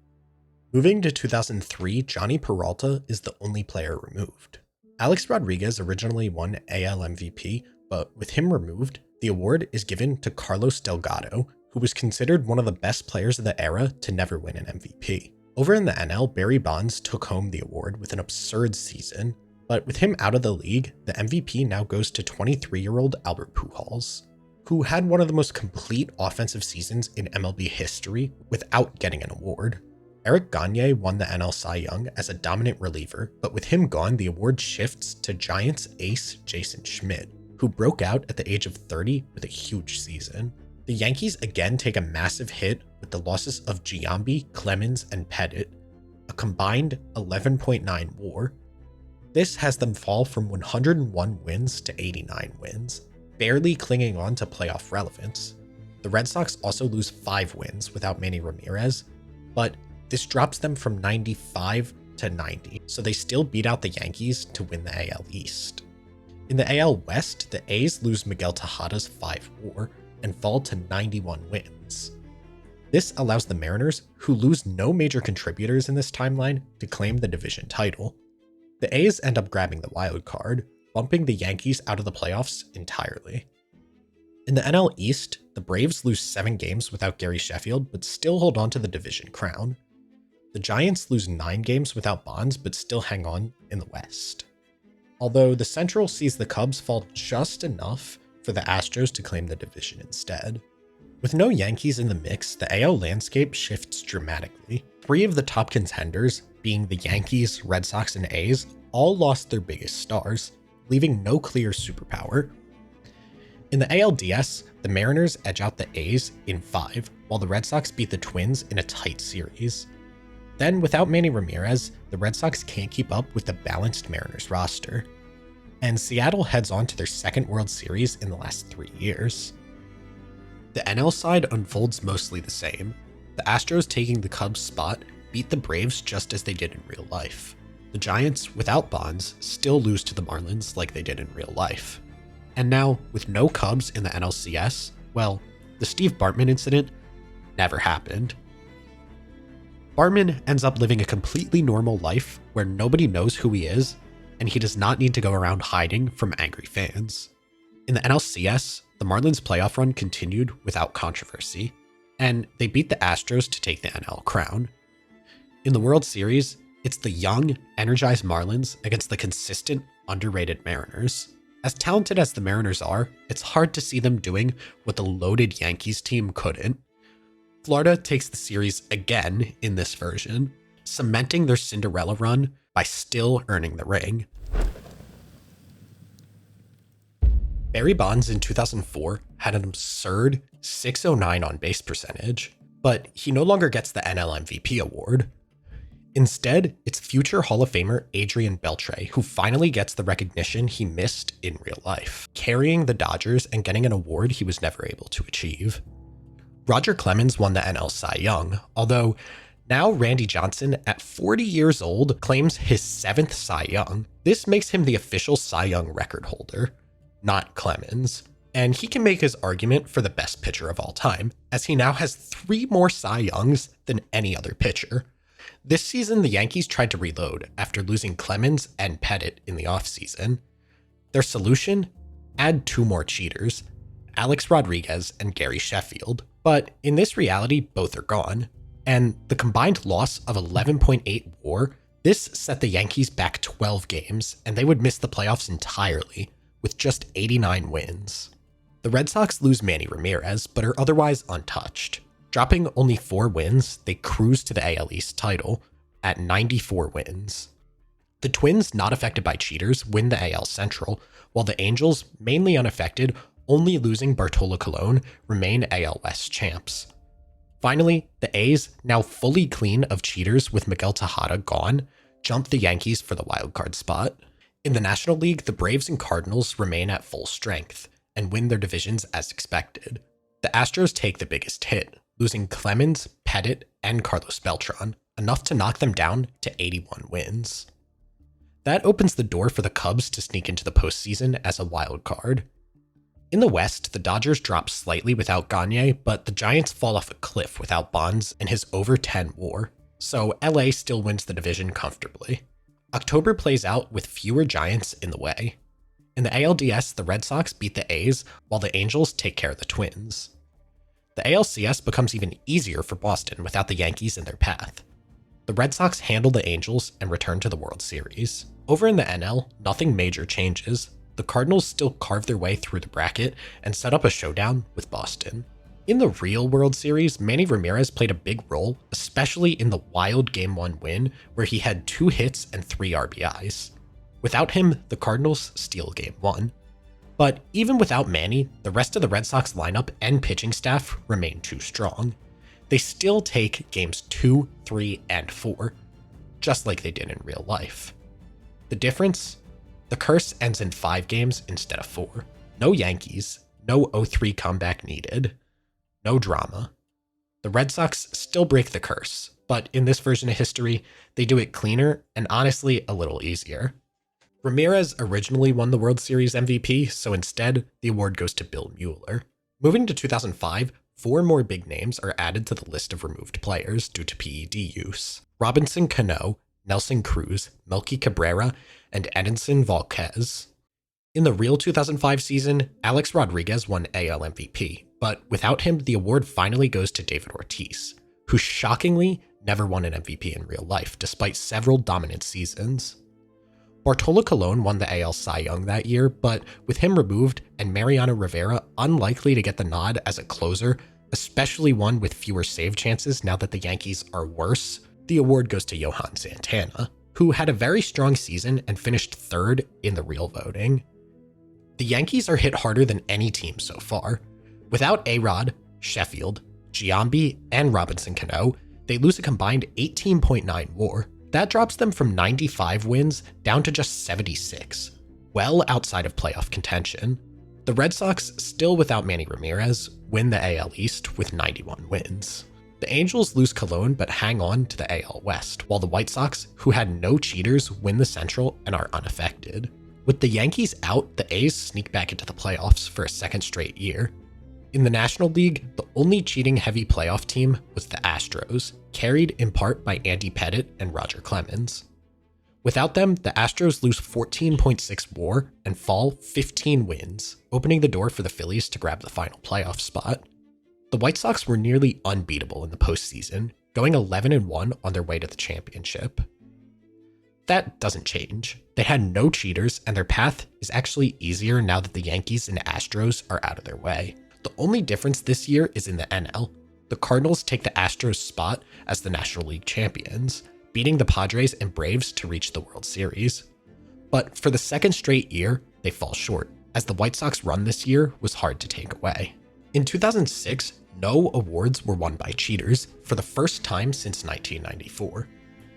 Moving to 2003, Johnny Peralta is the only player removed. Alex Rodriguez originally won AL MVP, but with him removed, the award is given to Carlos Delgado, who was considered one of the best players of the era to never win an MVP. Over in the NL, Barry Bonds took home the award with an absurd season, but with him out of the league, the MVP now goes to 23-year-old Albert Pujols, who had one of the most complete offensive seasons in MLB history without getting an award. Eric Gagne won the NL Cy Young as a dominant reliever, but with him gone, the award shifts to Giants ace Jason Schmidt, who broke out at the age of 30 with a huge season. The Yankees again take a massive hit with the losses of Giambi, Clemens, and Pettit, a combined 11.9 WAR. This has them fall from 101 wins to 89 wins, barely clinging on to playoff relevance. The Red Sox also lose 5 wins without Manny Ramirez, but this drops them from 95 to 90, so they still beat out the Yankees to win the AL East. In the AL West, the A's lose Miguel Tejada's 5 WAR and fall to 91 wins. This allows the Mariners, who lose no major contributors in this timeline, to claim the division title. The A's end up grabbing the wild card, bumping the Yankees out of the playoffs entirely. In the NL East, the Braves lose 7 games without Gary Sheffield, but still hold on to the division crown. The Giants lose 9 games without Bonds, but still hang on in the West. Although the Central sees the Cubs fall just enough for the Astros to claim the division instead. With no Yankees in the mix, the AL landscape shifts dramatically. 3 of the top contenders, being the Yankees, Red Sox, and A's, all lost their biggest stars, leaving no clear superpower. In the ALDS, the Mariners edge out the A's in 5, while the Red Sox beat the Twins in a tight series. Then, without Manny Ramirez, the Red Sox can't keep up with the balanced Mariners roster. And Seattle heads on to their second World Series in the last 3 years. The NL side unfolds mostly the same. The Astros, taking the Cubs' spot, beat the Braves just as they did in real life. The Giants, without Bonds, still lose to the Marlins like they did in real life. And now, with no Cubs in the NLCS, well, the Steve Bartman incident never happened. Bartman ends up living a completely normal life where nobody knows who he is, and he does not need to go around hiding from angry fans. In the NLCS, the Marlins playoff run continued without controversy, and they beat the Astros to take the NL crown. In the World Series, it's the young, energized Marlins against the consistent, underrated Mariners. As talented as the Mariners are, it's hard to see them doing what the loaded Yankees team couldn't. Florida takes the series again in this version, cementing their Cinderella run by still earning the ring. Barry Bonds in 2004 had an absurd .609 on base percentage, but he no longer gets the NL MVP award. Instead, it's future Hall of Famer Adrian Beltre who finally gets the recognition he missed in real life, carrying the Dodgers and getting an award he was never able to achieve. Roger Clemens won the NL Cy Young, although now Randy Johnson, at 40 years old, claims his 7th Cy Young. This makes him the official Cy Young record holder, not Clemens. And he can make his argument for the best pitcher of all time, as he now has 3 more Cy Youngs than any other pitcher. This season, the Yankees tried to reload after losing Clemens and Pettit in the offseason. Their solution? Add 2 more cheaters, Alex Rodriguez and Gary Sheffield. But in this reality, both are gone. And the combined loss of 11.8 WAR, this set the Yankees back 12 games, and they would miss the playoffs entirely, with just 89 wins. The Red Sox lose Manny Ramirez, but are otherwise untouched. Dropping only 4 wins, they cruise to the AL East title at 94 wins. The Twins, not affected by cheaters, win the AL Central, while the Angels, mainly unaffected, only losing Bartolo Colon, remain AL West champs. Finally, the A's, now fully clean of cheaters with Miguel Tejada gone, jump the Yankees for the wildcard spot. In the National League, the Braves and Cardinals remain at full strength and win their divisions as expected. The Astros take the biggest hit, losing Clemens, Pettit, and Carlos Beltran, enough to knock them down to 81 wins. That opens the door for the Cubs to sneak into the postseason as a wild card. In the West, the Dodgers drop slightly without Gagne, but the Giants fall off a cliff without Bonds and his over 10 WAR, so LA still wins the division comfortably. October plays out with fewer Giants in the way. In the ALDS, the Red Sox beat the A's, while the Angels take care of the Twins. The ALCS becomes even easier for Boston without the Yankees in their path. The Red Sox handle the Angels and return to the World Series. Over in the NL, nothing major changes. The Cardinals still carve their way through the bracket and set up a showdown with Boston. In the real World Series, Manny Ramirez played a big role, especially in the wild Game 1 win, where he had 2 hits and 3 RBIs. Without him, the Cardinals steal Game 1. But even without Manny, the rest of the Red Sox lineup and pitching staff remain too strong. They still take games 2, 3, and 4, just like they did in real life. The difference? The curse ends in 5 games instead of 4. No Yankees, no 0-3 comeback needed, no drama. The Red Sox still break the curse, but in this version of history, they do it cleaner and honestly a little easier. Ramirez originally won the World Series MVP, so instead, the award goes to Bill Mueller. Moving to 2005, 4 more big names are added to the list of removed players due to PED use. Robinson Cano, Nelson Cruz, Melky Cabrera, and Edinson Volquez. In the real 2005 season, Alex Rodriguez won AL MVP, but without him, the award finally goes to David Ortiz, who shockingly never won an MVP in real life, despite several dominant seasons. Bartolo Colon won the AL Cy Young that year, but with him removed and Mariano Rivera unlikely to get the nod as a closer, especially one with fewer save chances now that the Yankees are worse, the award goes to Johan Santana, who had a very strong season and finished 3rd in the real voting. The Yankees are hit harder than any team so far. Without A-Rod, Sheffield, Giambi, and Robinson Cano, they lose a combined 18.9 WAR. That drops them from 95 wins down to just 76, well outside of playoff contention. The Red Sox, still without Manny Ramirez, win the AL East with 91 wins. The Angels lose Colon but hang on to the AL West, while the White Sox, who had no cheaters, win the Central and are unaffected. With the Yankees out, the A's sneak back into the playoffs for a 2nd straight year. In the National League, the only cheating-heavy playoff team was the Astros, carried in part by Andy Pettit and Roger Clemens. Without them, the Astros lose 14.6 WAR and fall 15 wins, opening the door for the Phillies to grab the final playoff spot. The White Sox were nearly unbeatable in the postseason, going 11-1 on their way to the championship. That doesn't change. They had no cheaters, and their path is actually easier now that the Yankees and Astros are out of their way. The only difference this year is in the NL. The Cardinals take the Astros' spot as the National League champions, beating the Padres and Braves to reach the World Series. But for the 2nd straight year, they fall short, as the White Sox run this year was hard to take away. In 2006, no awards were won by cheaters for the first time since 1994.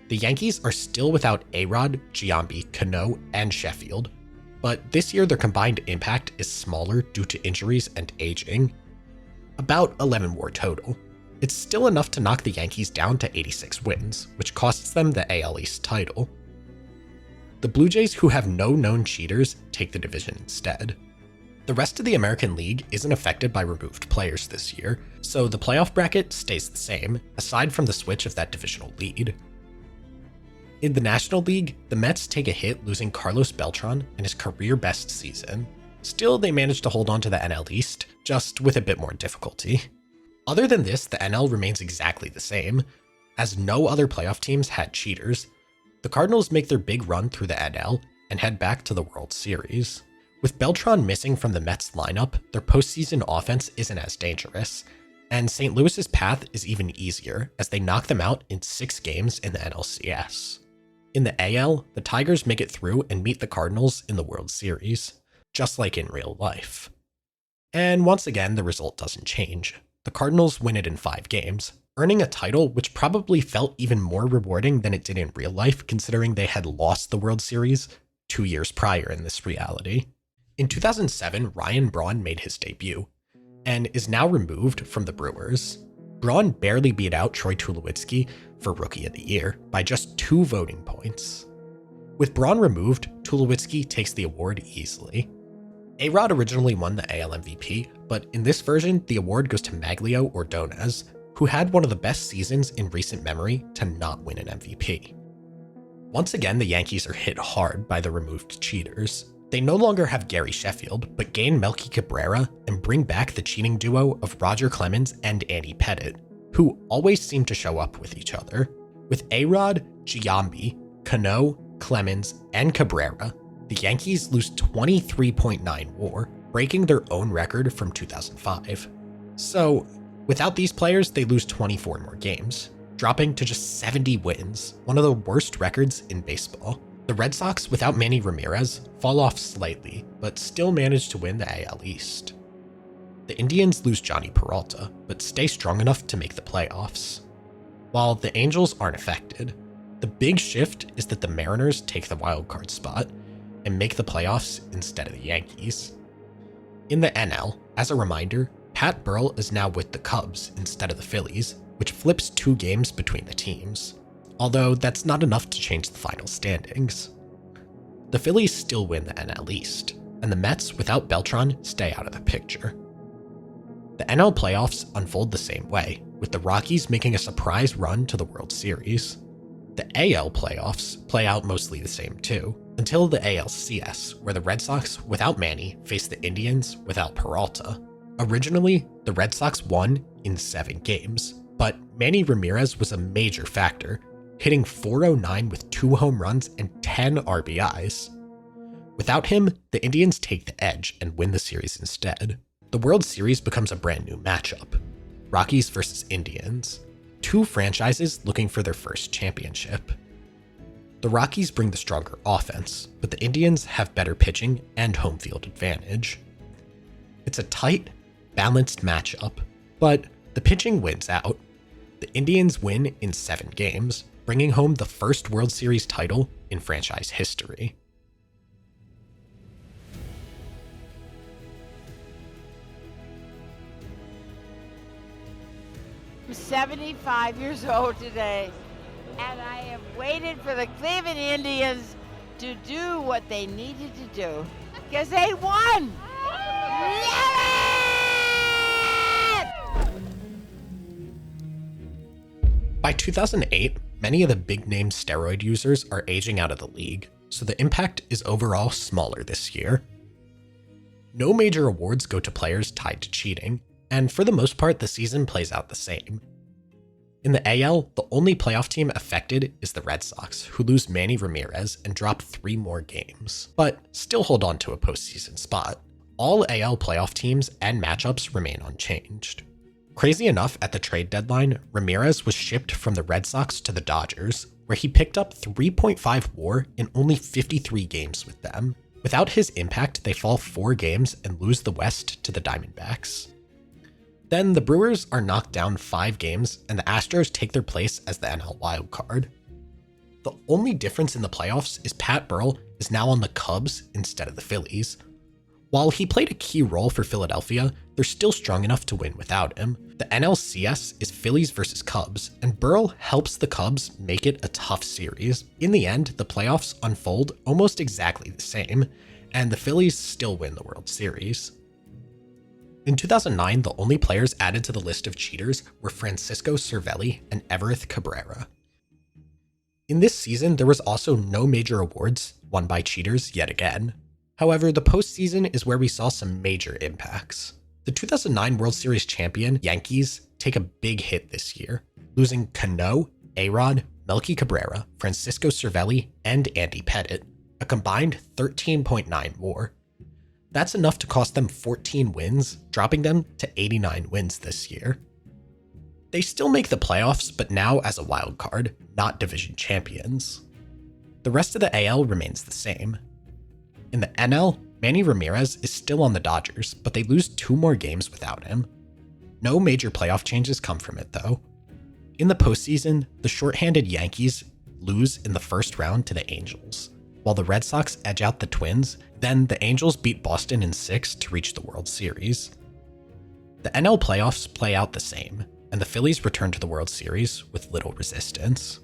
The Yankees are still without A-Rod, Giambi, Cano, and Sheffield, but this year their combined impact is smaller due to injuries and aging. About 11 WAR total. It's still enough to knock the Yankees down to 86 wins, which costs them the AL East title. The Blue Jays, who have no known cheaters, take the division instead. The rest of the American League isn't affected by removed players this year, so the playoff bracket stays the same, aside from the switch of that divisional lead. In the National League, the Mets take a hit losing Carlos Beltran in his career best season. Still, they managed to hold on to the NL East, just with a bit more difficulty. Other than this, the NL remains exactly the same, as no other playoff teams had cheaters. The Cardinals make their big run through the NL and head back to the World Series. With Beltran missing from the Mets lineup, their postseason offense isn't as dangerous, and St. Louis's path is even easier as they knock them out in 6 games in the NLCS. In the AL, the Tigers make it through and meet the Cardinals in the World Series, just like in real life. And once again, the result doesn't change. The Cardinals win it in 5 games, earning a title which probably felt even more rewarding than it did in real life, considering they had lost the World Series 2 years prior in this reality. In 2007, Ryan Braun made his debut, and is now removed from the Brewers. Braun barely beat out Troy Tulowitzki for Rookie of the Year by just 2 voting points. With Braun removed, Tulowitzki takes the award easily. A-Rod originally won the AL MVP, but in this version, the award goes to Maglio Ordonez, who had one of the best seasons in recent memory to not win an MVP. Once again, the Yankees are hit hard by the removed cheaters. They no longer have Gary Sheffield, but gain Melky Cabrera and bring back the cheating duo of Roger Clemens and Andy Pettitte, who always seem to show up with each other. With A-Rod, Giambi, Cano, Clemens, and Cabrera, the Yankees lose 23.9 WAR, breaking their own record from 2005. So, without these players, they lose 24 more games, dropping to just 70 wins, one of the worst records in baseball. The Red Sox, without Manny Ramirez, fall off slightly, but still manage to win the AL East. The Indians lose Johnny Peralta, but stay strong enough to make the playoffs. While the Angels aren't affected, the big shift is that the Mariners take the wildcard spot and make the playoffs instead of the Yankees. In the NL, as a reminder, Pat Burrell is now with the Cubs instead of the Phillies, which flips 2 games between the teams. Although that's not enough to change the final standings. The Phillies still win the NL East, and the Mets without Beltran stay out of the picture. The NL playoffs unfold the same way, with the Rockies making a surprise run to the World Series. The AL playoffs play out mostly the same too, until the ALCS, where the Red Sox without Manny face the Indians without Peralta. Originally, the Red Sox won in 7 games, but Manny Ramirez was a major factor, hitting .409 with 2 home runs and 10 RBIs. Without him, the Indians take the edge and win the series instead. The World Series becomes a brand new matchup. Rockies versus Indians, 2 franchises looking for their first championship. The Rockies bring the stronger offense, but the Indians have better pitching and home field advantage. It's a tight, balanced matchup, but the pitching wins out. The Indians win in 7 games, bringing home the first World Series title in franchise history. I'm 75 years old today, and I have waited for the Cleveland Indians to do what they needed to do, because they won! By 2008, many of the big-name steroid users are aging out of the league, so the impact is overall smaller this year. No major awards go to players tied to cheating, and for the most part, the season plays out the same. In the AL, the only playoff team affected is the Red Sox, who lose Manny Ramirez and drop 3 more games, but still hold on to a postseason spot. All AL playoff teams and matchups remain unchanged. Crazy enough, at the trade deadline, Ramirez was shipped from the Red Sox to the Dodgers, where he picked up 3.5 WAR in only 53 games with them. Without his impact, they fall 4 games and lose the West to the Diamondbacks. Then the Brewers are knocked down 5 games and the Astros take their place as the NL wildcard. The only difference in the playoffs is Pat Burrell is now on the Cubs instead of the Phillies. While he played a key role for Philadelphia, they're still strong enough to win without him. The NLCS is Phillies versus Cubs, and Burrell helps the Cubs make it a tough series. In the end, the playoffs unfold almost exactly the same, and the Phillies still win the World Series. In 2009, the only players added to the list of cheaters were Francisco Cervelli and Everth Cabrera. In this season, there was also no major awards won by cheaters yet again. However, the postseason is where we saw some major impacts. The 2009 World Series champion Yankees take a big hit this year, losing Cano, A-Rod, Melky Cabrera, Francisco Cervelli, and Andy Pettitte, a combined 13.9 WAR. That's enough to cost them 14 wins, dropping them to 89 wins this year. They still make the playoffs, but now as a wild card, not division champions. The rest of the AL remains the same. In the NL, Manny Ramirez is still on the Dodgers, but they lose 2 more games without him. No major playoff changes come from it though. In the postseason, the shorthanded Yankees lose in the first round to the Angels, while the Red Sox edge out the Twins. Then the Angels beat Boston in 6 to reach the World Series. The NL playoffs play out the same, and the Phillies return to the World Series with little resistance.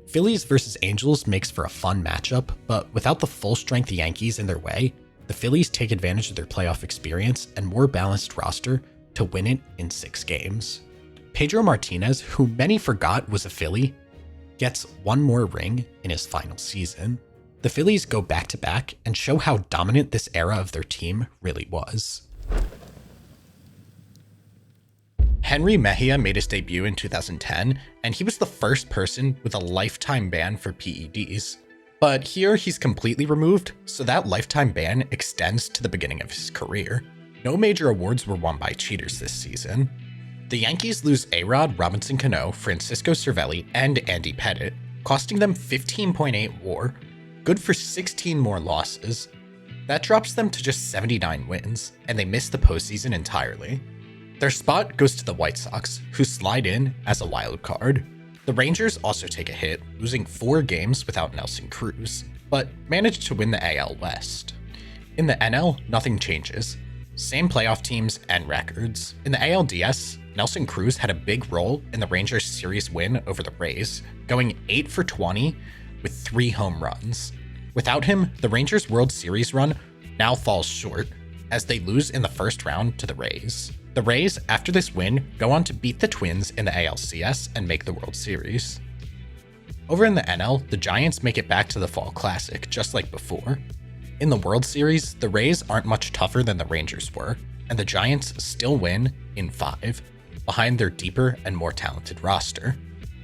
Phillies versus Angels makes for a fun matchup, but without the full-strength Yankees in their way, the Phillies take advantage of their playoff experience and more balanced roster to win it in 6 games. Pedro Martinez, who many forgot was a Philly, gets 1 more ring in his final season. The Phillies go back-to-back and show how dominant this era of their team really was. Henry Mejia made his debut in 2010, and he was the first person with a lifetime ban for PEDs. But here he's completely removed, so that lifetime ban extends to the beginning of his career. No major awards were won by cheaters this season. The Yankees lose A-Rod, Robinson Cano, Francisco Cervelli, and Andy Pettitte, costing them 15.8 WAR, good for 16 more losses. That drops them to just 79 wins, and they miss the postseason entirely. Their spot goes to the White Sox, who slide in as a wild card. The Rangers also take a hit, losing 4 games without Nelson Cruz, but manage to win the AL West. In the NL, nothing changes. Same playoff teams and records. In the ALDS, Nelson Cruz had a big role in the Rangers series win over the Rays, going 8 for 20 with 3 home runs. Without him, the Rangers World Series run now falls short, as they lose in the first round to the Rays. The Rays, after this win, go on to beat the Twins in the ALCS and make the World Series. Over in the NL, the Giants make it back to the Fall Classic, just like before. In the World Series, the Rays aren't much tougher than the Rangers were, and the Giants still win in 5, behind their deeper and more talented roster.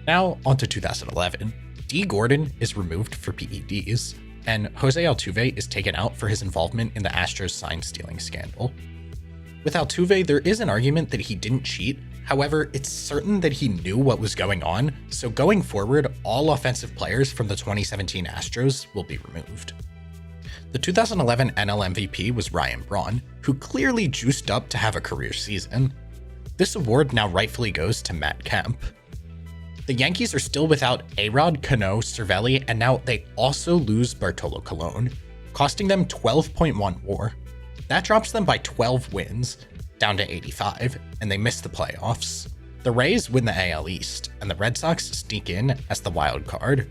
Now, on to 2011. D. Gordon is removed for PEDs, and Jose Altuve is taken out for his involvement in the Astros sign-stealing scandal. With Altuve, there is an argument that he didn't cheat. However, it's certain that he knew what was going on, so going forward, all offensive players from the 2017 Astros will be removed. The 2011 NL MVP was Ryan Braun, who clearly juiced up to have a career season. This award now rightfully goes to Matt Kemp. The Yankees are still without A-Rod, Cano, Cervelli, and now they also lose Bartolo Colon, costing them 12.1 WAR. That drops them by 12 wins, down to 85, and they miss the playoffs. The Rays win the AL East, and the Red Sox sneak in as the wild card.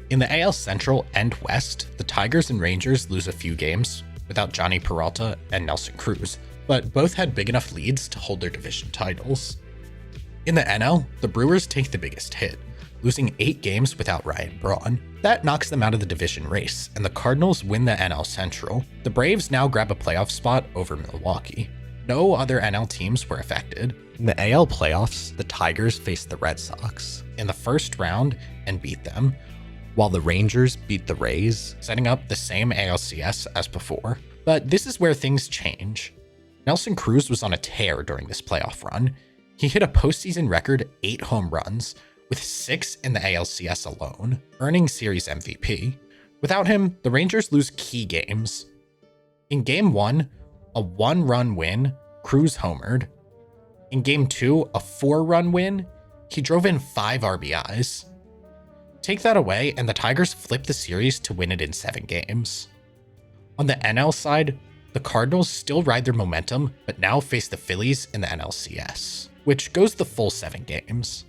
In the AL Central and West, the Tigers and Rangers lose a few games without Johnny Peralta and Nelson Cruz, but both had big enough leads to hold their division titles. In the NL, the Brewers take the biggest hit, losing 8 games without Ryan Braun. That knocks them out of the division race, and the Cardinals win the NL Central. The Braves now grab a playoff spot over Milwaukee. No other NL teams were affected. In the AL playoffs, the Tigers faced the Red Sox in the first round and beat them, while the Rangers beat the Rays, setting up the same ALCS as before. But this is where things change. Nelson Cruz was on a tear during this playoff run. He hit a postseason record 8 home runs, with 6 in the ALCS alone, earning Series MVP. Without him, the Rangers lose key games. In Game 1, a 1-run win, Cruz homered. In Game 2, a 4-run win, he drove in 5 RBIs. Take that away, and the Tigers flip the series to win it in 7 games. On the NL side, the Cardinals still ride their momentum, but now face the Phillies in the NLCS, which goes the full 7 games.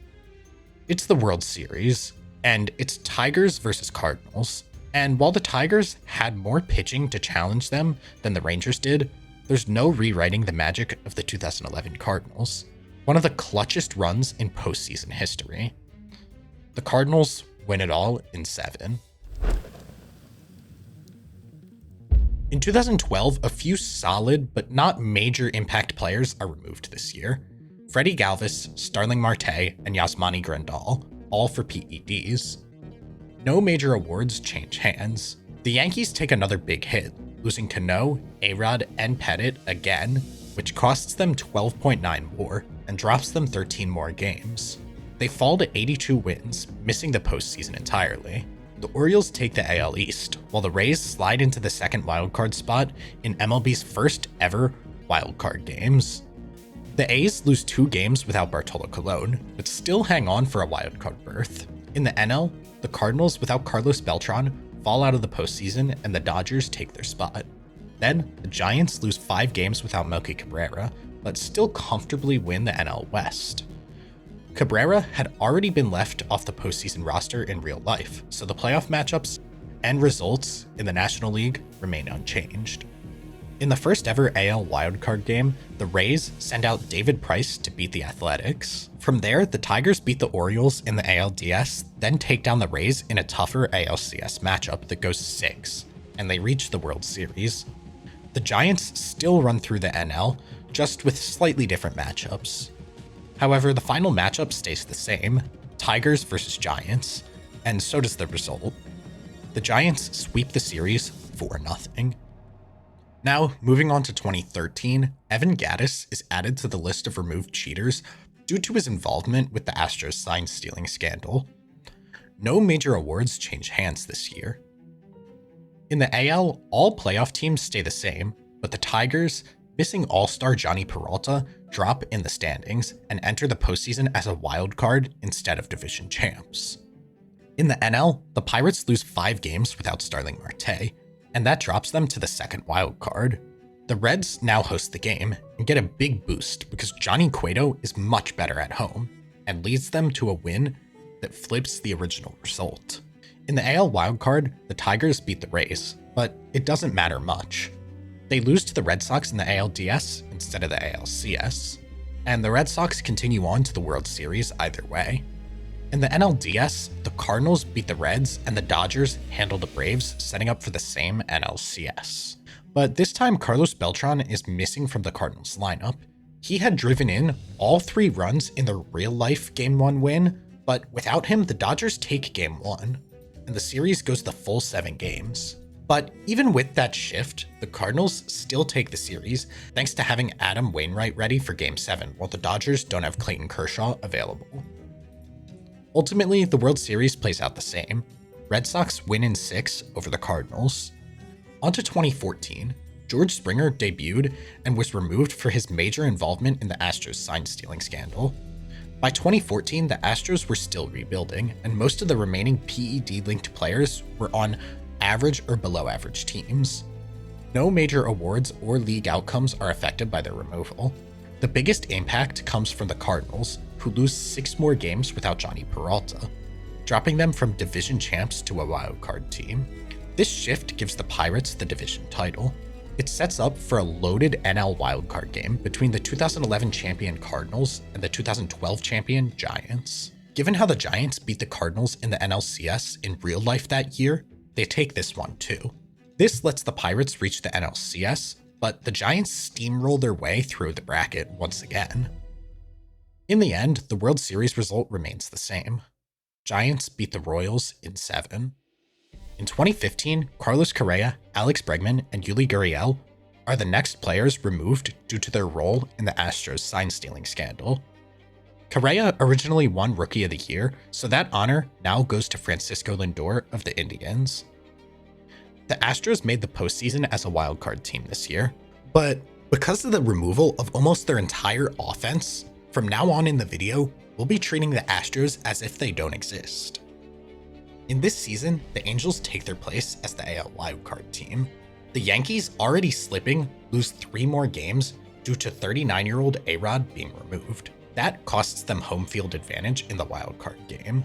It's the World Series, and it's Tigers versus Cardinals. And while the Tigers had more pitching to challenge them than the Rangers did, there's no rewriting the magic of the 2011 Cardinals, one of the clutchest runs in postseason history. The Cardinals win it all in 7. In 2012, a few solid but not major impact players are removed this year. Freddie Galvis, Starling Marte, and Yasmani Grandal, all for PEDs. No major awards change hands. The Yankees take another big hit, losing Cano, A-Rod, and Pettit again, which costs them 12.9 more and drops them 13 more games. They fall to 82 wins, missing the postseason entirely. The Orioles take the AL East, while the Rays slide into the second wildcard spot in MLB's first ever wildcard games. The A's lose 2 games without Bartolo Colon, but still hang on for a wildcard berth. In the NL, the Cardinals without Carlos Beltran fall out of the postseason and the Dodgers take their spot. Then, the Giants lose 5 games without Melky Cabrera, but still comfortably win the NL West. Cabrera had already been left off the postseason roster in real life, so the playoff matchups and results in the National League remain unchanged. In the first ever AL wildcard game, the Rays send out David Price to beat the Athletics. From there, the Tigers beat the Orioles in the ALDS, then take down the Rays in a tougher ALCS matchup that goes 6, and they reach the World Series. The Giants still run through the NL, just with slightly different matchups. However, the final matchup stays the same, Tigers versus Giants, and so does the result. The Giants sweep the series 4-0. Now, moving on to 2013, Evan Gattis is added to the list of removed cheaters due to his involvement with the Astros sign-stealing scandal. No major awards change hands this year. In the AL, all playoff teams stay the same, but the Tigers, missing all-star Johnny Peralta, drop in the standings and enter the postseason as a wild card instead of division champs. In the NL, the Pirates lose 5 games without Starling Marte, and that drops them to the second wild card. The Reds now host the game and get a big boost because Johnny Cueto is much better at home and leads them to a win that flips the original result. In the AL wildcard, the Tigers beat the Rays, but it doesn't matter much. They lose to the Red Sox in the ALDS instead of the ALCS, and the Red Sox continue on to the World Series either way. In the NLDS, the Cardinals beat the Reds and the Dodgers handle the Braves, setting up for the same NLCS. But this time Carlos Beltran is missing from the Cardinals lineup. He had driven in all 3 runs in their real-life Game 1 win, but without him, the Dodgers take Game 1, and the series goes the full 7 games. But even with that shift, the Cardinals still take the series thanks to having Adam Wainwright ready for Game 7, while the Dodgers don't have Clayton Kershaw available. Ultimately, the World Series plays out the same. Red Sox win in 6 over the Cardinals. On to 2014, George Springer debuted and was removed for his major involvement in the Astros sign-stealing scandal. By 2014, the Astros were still rebuilding, and most of the remaining PED-linked players were on average or below average teams. No major awards or league outcomes are affected by their removal. The biggest impact comes from the Cardinals, who lose 6 more games without Johnny Peralta, dropping them from division champs to a wildcard team. This shift gives the Pirates the division title. It sets up for a loaded NL wildcard game between the 2011 champion Cardinals and the 2012 champion Giants. Given how the Giants beat the Cardinals in the NLCS in real life that year, they take this one too. This lets the Pirates reach the NLCS, but the Giants steamroll their way through the bracket once again. In the end, the World Series result remains the same. Giants beat the Royals in 7. In 2015, Carlos Correa, Alex Bregman, and Yuli Gurriel are the next players removed due to their role in the Astros sign-stealing scandal. Correa originally won Rookie of the Year, so that honor now goes to Francisco Lindor of the Indians. The Astros made the postseason as a wildcard team this year, but because of the removal of almost their entire offense, From now on in the video, we'll be treating the Astros as if they don't exist. In this season, the Angels take their place as the AL wildcard team. The Yankees, already slipping, lose 3 more games due to 39-year-old A-Rod being removed. That costs them home field advantage in the wildcard game.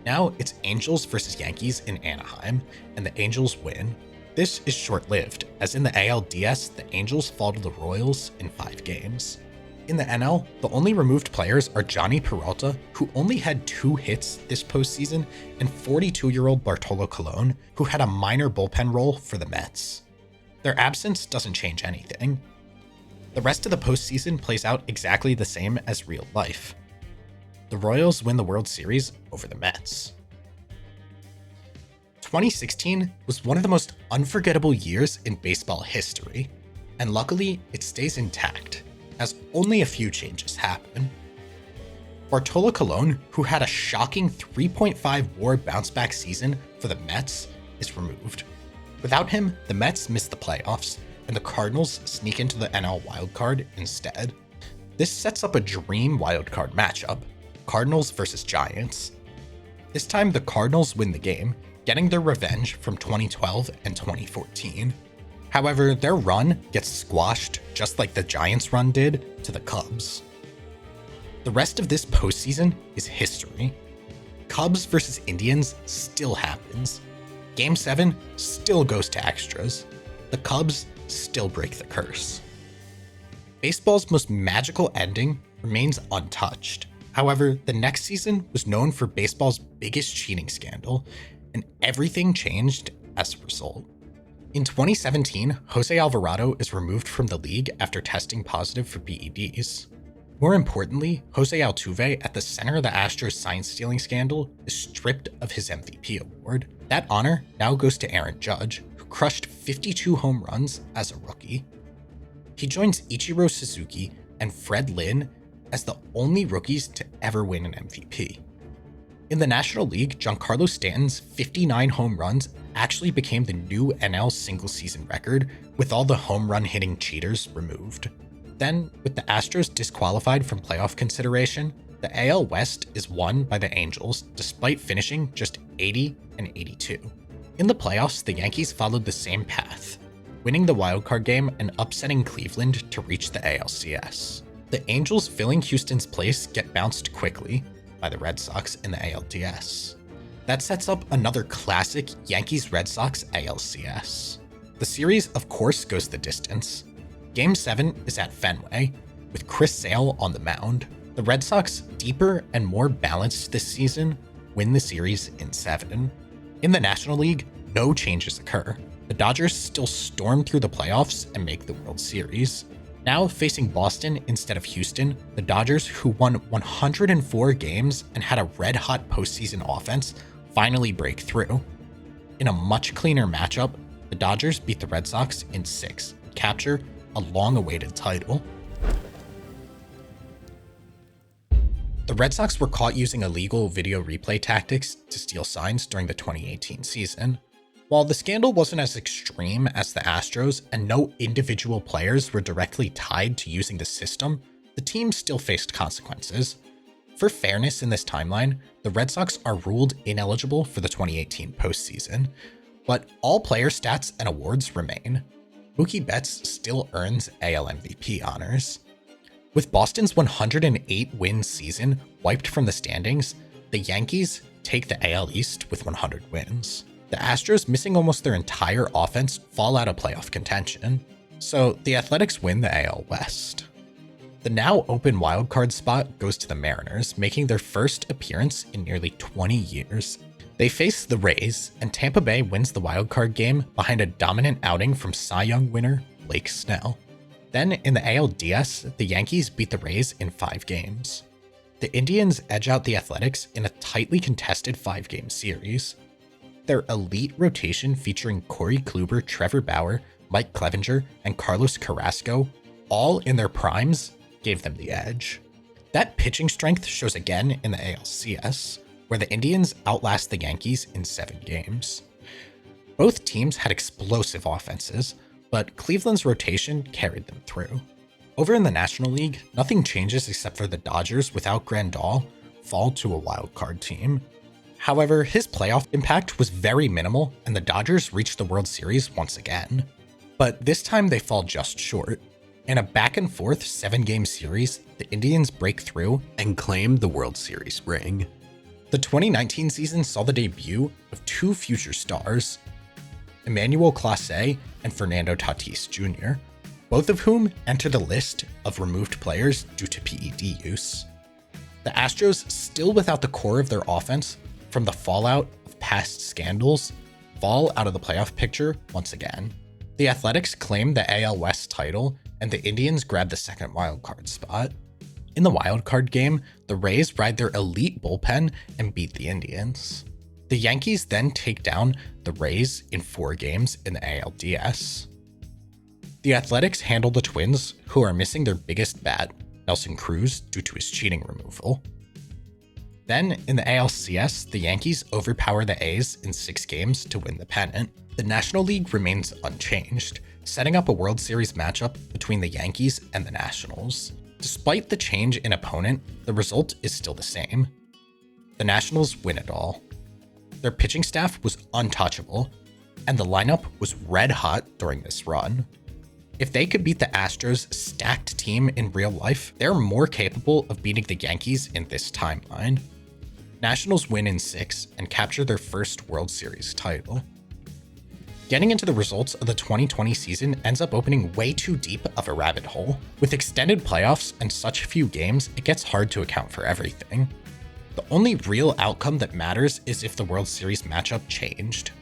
Now it's Angels versus Yankees in Anaheim, and the Angels win. This is short-lived, as in the ALDS, the Angels fall to the Royals in 5 games. In the NL, the only removed players are Johnny Peralta, who only had 2 hits this postseason, and 42-year-old Bartolo Colon, who had a minor bullpen role for the Mets. Their absence doesn't change anything. The rest of the postseason plays out exactly the same as real life. The Royals win the World Series over the Mets. 2016 was one of the most unforgettable years in baseball history, and luckily it stays intact, as only a few changes happen. Bartolo Colon, who had a shocking 3.5 WAR bounce-back season for the Mets, is removed. Without him, the Mets miss the playoffs, and the Cardinals sneak into the NL wildcard instead. This sets up a dream wildcard matchup, Cardinals versus Giants. This time the Cardinals win the game, getting their revenge from 2012 and 2014. However, their run gets squashed just like the Giants' run did to the Cubs. The rest of this postseason is history. Cubs versus Indians still happens. Game 7 still goes to extras. The Cubs still break the curse. Baseball's most magical ending remains untouched. However, the next season was known for baseball's biggest cheating scandal, and everything changed as a result. In 2017, Jose Alvarado is removed from the league after testing positive for PEDs. More importantly, Jose Altuve, at the center of the Astros sign stealing scandal, is stripped of his MVP award. That honor now goes to Aaron Judge, who crushed 52 home runs as a rookie. He joins Ichiro Suzuki and Fred Lynn as the only rookies to ever win an MVP. In the National League, Giancarlo Stanton's 59 home runs actually became the new NL single-season record, with all the home run hitting cheaters removed. Then, with the Astros disqualified from playoff consideration, the AL West is won by the Angels despite finishing just 80 and 82. In the playoffs, the Yankees followed the same path, winning the wildcard game and upsetting Cleveland to reach the ALCS. The Angels filling Houston's place get bounced quickly by the Red Sox in the ALDS. That sets up another classic Yankees-Red Sox ALCS. The series, of course, goes the distance. Game 7 is at Fenway, with Chris Sale on the mound. The Red Sox, deeper and more balanced this season, win the series in 7. In the National League, no changes occur. The Dodgers still storm through the playoffs and make the World Series. Now facing Boston instead of Houston, the Dodgers, who won 104 games and had a red-hot postseason offense, finally break through. In a much cleaner matchup, the Dodgers beat the Red Sox in 6 and capture a long-awaited title. The Red Sox were caught using illegal video replay tactics to steal signs during the 2018 season. While the scandal wasn't as extreme as the Astros and no individual players were directly tied to using the system, the team still faced consequences. For fairness in this timeline, the Red Sox are ruled ineligible for the 2018 postseason, but all player stats and awards remain. Mookie Betts still earns AL MVP honors. With Boston's 108-win season wiped from the standings, the Yankees take the AL East with 100 wins. The Astros, missing almost their entire offense, fall out of playoff contention, so the Athletics win the AL West. The now open wildcard spot goes to the Mariners, making their first appearance in nearly 20 years. They face the Rays, and Tampa Bay wins the wildcard game behind a dominant outing from Cy Young winner Blake Snell. Then in the ALDS, the Yankees beat the Rays in 5 games. The Indians edge out the Athletics in a tightly contested 5-game series. Their elite rotation featuring Corey Kluber, Trevor Bauer, Mike Clevenger, and Carlos Carrasco, all in their primes, gave them the edge. That pitching strength shows again in the ALCS, where the Indians outlast the Yankees in 7 games. Both teams had explosive offenses, but Cleveland's rotation carried them through. Over in the National League, nothing changes except for the Dodgers, without Grandal, fall to a wildcard team. However, his playoff impact was very minimal, and the Dodgers reached the World Series once again. But this time they fall just short. In a back-and-forth 7-game series, the Indians break through and claim the World Series ring. The 2019 season saw the debut of 2 future stars, Emmanuel Clase and Fernando Tatis Jr., both of whom enter the list of removed players due to PED use. The Astros, still without the core of their offense from the fallout of past scandals, fall out of the playoff picture once again. The Athletics claim the AL West title, and the Indians grab the second wildcard spot. In the wildcard game, the Rays ride their elite bullpen and beat the Indians. The Yankees then take down the Rays in 4 games in the ALDS. The Athletics handle the Twins, who are missing their biggest bat, Nelson Cruz, due to his cheating removal. Then, in the ALCS, the Yankees overpower the A's in 6 games to win the pennant. The National League remains unchanged, setting up a World Series matchup between the Yankees and the Nationals. Despite the change in opponent, the result is still the same. The Nationals win it all. Their pitching staff was untouchable, and the lineup was red hot during this run. If they could beat the Astros' stacked team in real life, they're more capable of beating the Yankees in this timeline. Nationals win in 6 and capture their first World Series title. Getting into the results of the 2020 season ends up opening way too deep of a rabbit hole. With extended playoffs and such few games, it gets hard to account for everything. The only real outcome that matters is if the World Series matchup changed.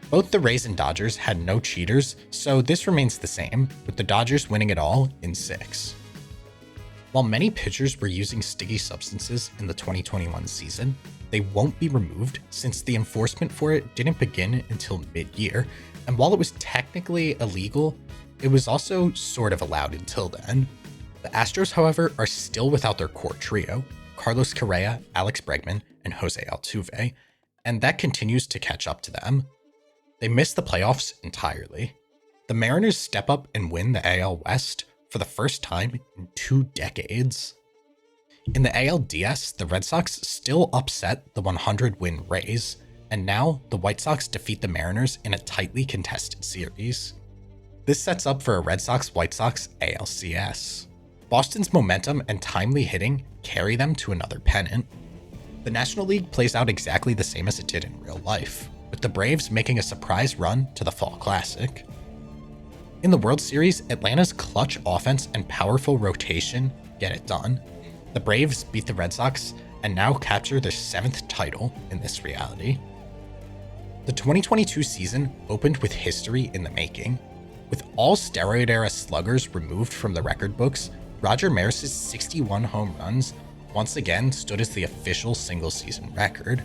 Both the Rays and Dodgers had no cheaters, so this remains the same, with the Dodgers winning it all in 6. While many pitchers were using sticky substances in the 2021 season, they won't be removed since the enforcement for it didn't begin until mid-year, and while it was technically illegal, it was also sort of allowed until then. The Astros, however, are still without their core trio, Carlos Correa, Alex Bregman, and Jose Altuve, and that continues to catch up to them. They miss the playoffs entirely. The Mariners step up and win the AL West for the first time in 2 decades. In the ALDS, the Red Sox still upset the 100-win Rays, and now the White Sox defeat the Mariners in a tightly contested series. This sets up for a Red Sox-White Sox ALCS. Boston's momentum and timely hitting carry them to another pennant. The National League plays out exactly the same as it did in real life, with the Braves making a surprise run to the Fall Classic. In the World Series, Atlanta's clutch offense and powerful rotation get it done. The Braves beat the Red Sox and now capture their 7th title in this reality. The 2022 season opened with history in the making. With all steroid-era sluggers removed from the record books, Roger Maris's 61 home runs once again stood as the official single-season record.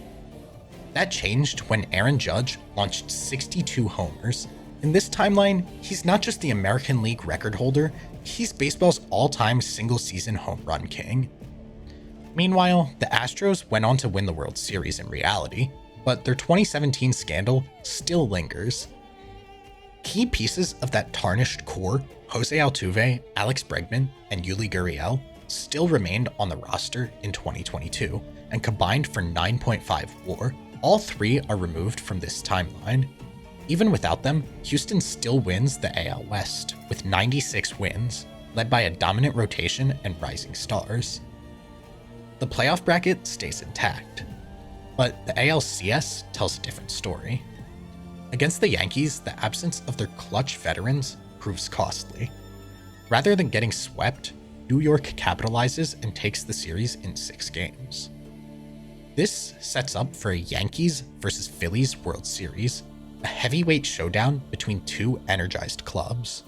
That changed when Aaron Judge launched 62 homers. In this timeline, he's not just the American League record holder, he's baseball's all-time single-season home run king. Meanwhile, the Astros went on to win the World Series in reality, but their 2017 scandal still lingers. Key pieces of that tarnished core, Jose Altuve, Alex Bregman, and Yuli Gurriel, still remained on the roster in 2022 and combined for 9.5 WAR. All 3 are removed from this timeline. Even without them, Houston still wins the AL West with 96 wins, led by a dominant rotation and rising stars. The playoff bracket stays intact, but the ALCS tells a different story. Against the Yankees, the absence of their clutch veterans proves costly. Rather than getting swept, New York capitalizes and takes the series in 6 games. This sets up for a Yankees versus Phillies World Series, a heavyweight showdown between 2 energized clubs.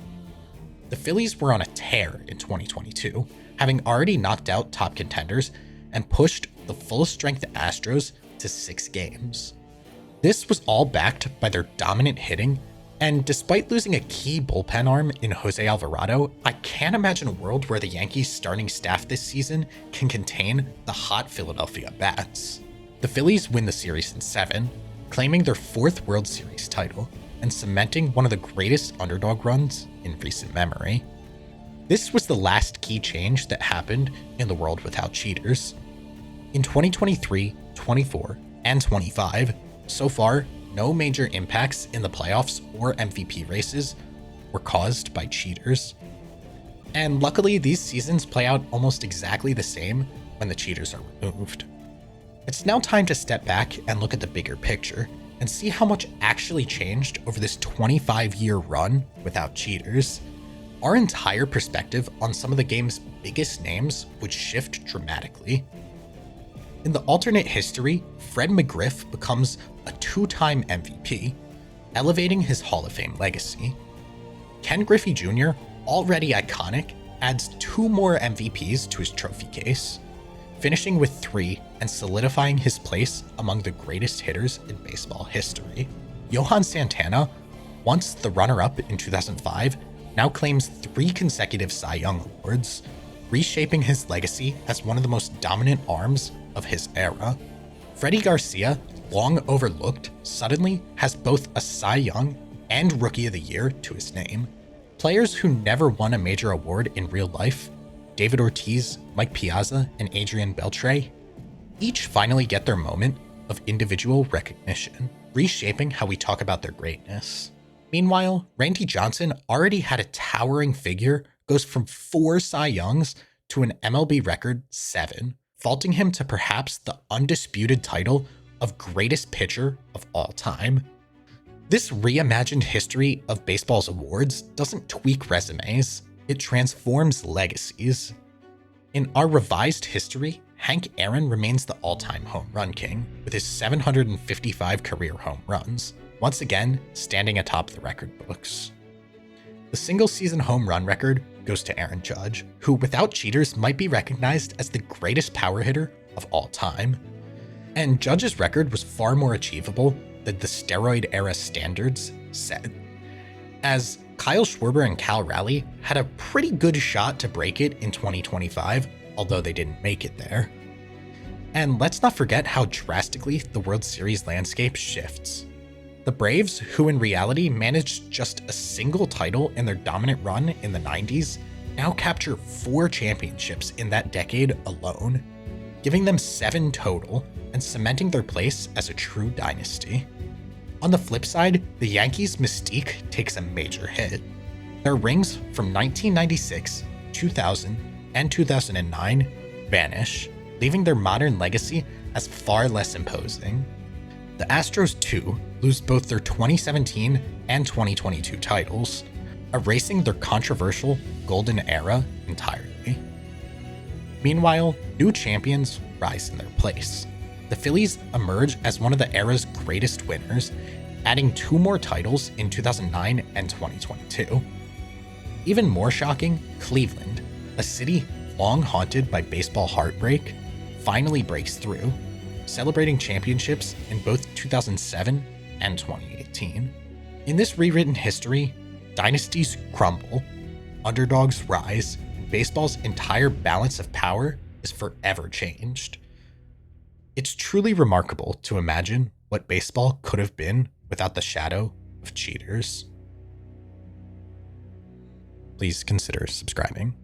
The Phillies were on a tear in 2022, having already knocked out top contenders and pushed the full-strength Astros to 6 games. This was all backed by their dominant hitting, and despite losing a key bullpen arm in Jose Alvarado, I can't imagine a world where the Yankees' starting staff this season can contain the hot Philadelphia bats. The Phillies win the series in 7, claiming their 4th World Series title and cementing one of the greatest underdog runs in recent memory. This was the last key change that happened in the world without cheaters. In 2023, 24, and 25, so far, no major impacts in the playoffs or MVP races were caused by cheaters. And luckily, these seasons play out almost exactly the same when the cheaters are removed. It's now time to step back and look at the bigger picture and see how much actually changed over this 25-year run without cheaters. Our entire perspective on some of the game's biggest names would shift dramatically. In the alternate history, Fred McGriff becomes a 2-time MVP, elevating his Hall of Fame legacy. Ken Griffey Jr., already iconic, adds 2 more MVPs to his trophy case, finishing with 3 and solidifying his place among the greatest hitters in baseball history. Johan Santana, once the runner-up in 2005, now claims 3 consecutive Cy Young awards, reshaping his legacy as one of the most dominant arms of his era. Freddie Garcia, long overlooked, suddenly has both a Cy Young and Rookie of the Year to his name. Players who never won a major award in real life, David Ortiz, Mike Piazza, and Adrian Beltre, each finally get their moment of individual recognition, reshaping how we talk about their greatness. Meanwhile, Randy Johnson already had a towering figure, goes from 4 Cy Youngs to an MLB record 7, vaulting him to perhaps the undisputed title of greatest pitcher of all time. This reimagined history of baseball's awards doesn't tweak resumes, it transforms legacies. In our revised history, Hank Aaron remains the all-time home run king, with his 755 career home runs, once again standing atop the record books. The single-season home run record goes to Aaron Judge, who without cheaters might be recognized as the greatest power hitter of all time. And Judge's record was far more achievable than the steroid-era standards set, as Kyle Schwarber and Cal Raleigh had a pretty good shot to break it in 2025, although they didn't make it there. And let's not forget how drastically the World Series landscape shifts. The Braves, who in reality managed just a single title in their dominant run in the 90s, now capture 4 championships in that decade alone, giving them 7 total and cementing their place as a true dynasty. On the flip side, the Yankees' mystique takes a major hit. Their rings from 1996, 2000, and 2009 vanish, leaving their modern legacy as far less imposing. The Astros, too, lose both their 2017 and 2022 titles, erasing their controversial golden era entirely. Meanwhile, new champions rise in their place. The Phillies emerge as one of the era's greatest winners, adding 2 more titles in 2009 and 2022. Even more shocking, Cleveland, a city long haunted by baseball heartbreak, finally breaks through, celebrating championships in both 2007 and 2018. In this rewritten history, dynasties crumble, underdogs rise, and baseball's entire balance of power is forever changed. It's truly remarkable to imagine what baseball could have been without the shadow of cheaters. Please consider subscribing.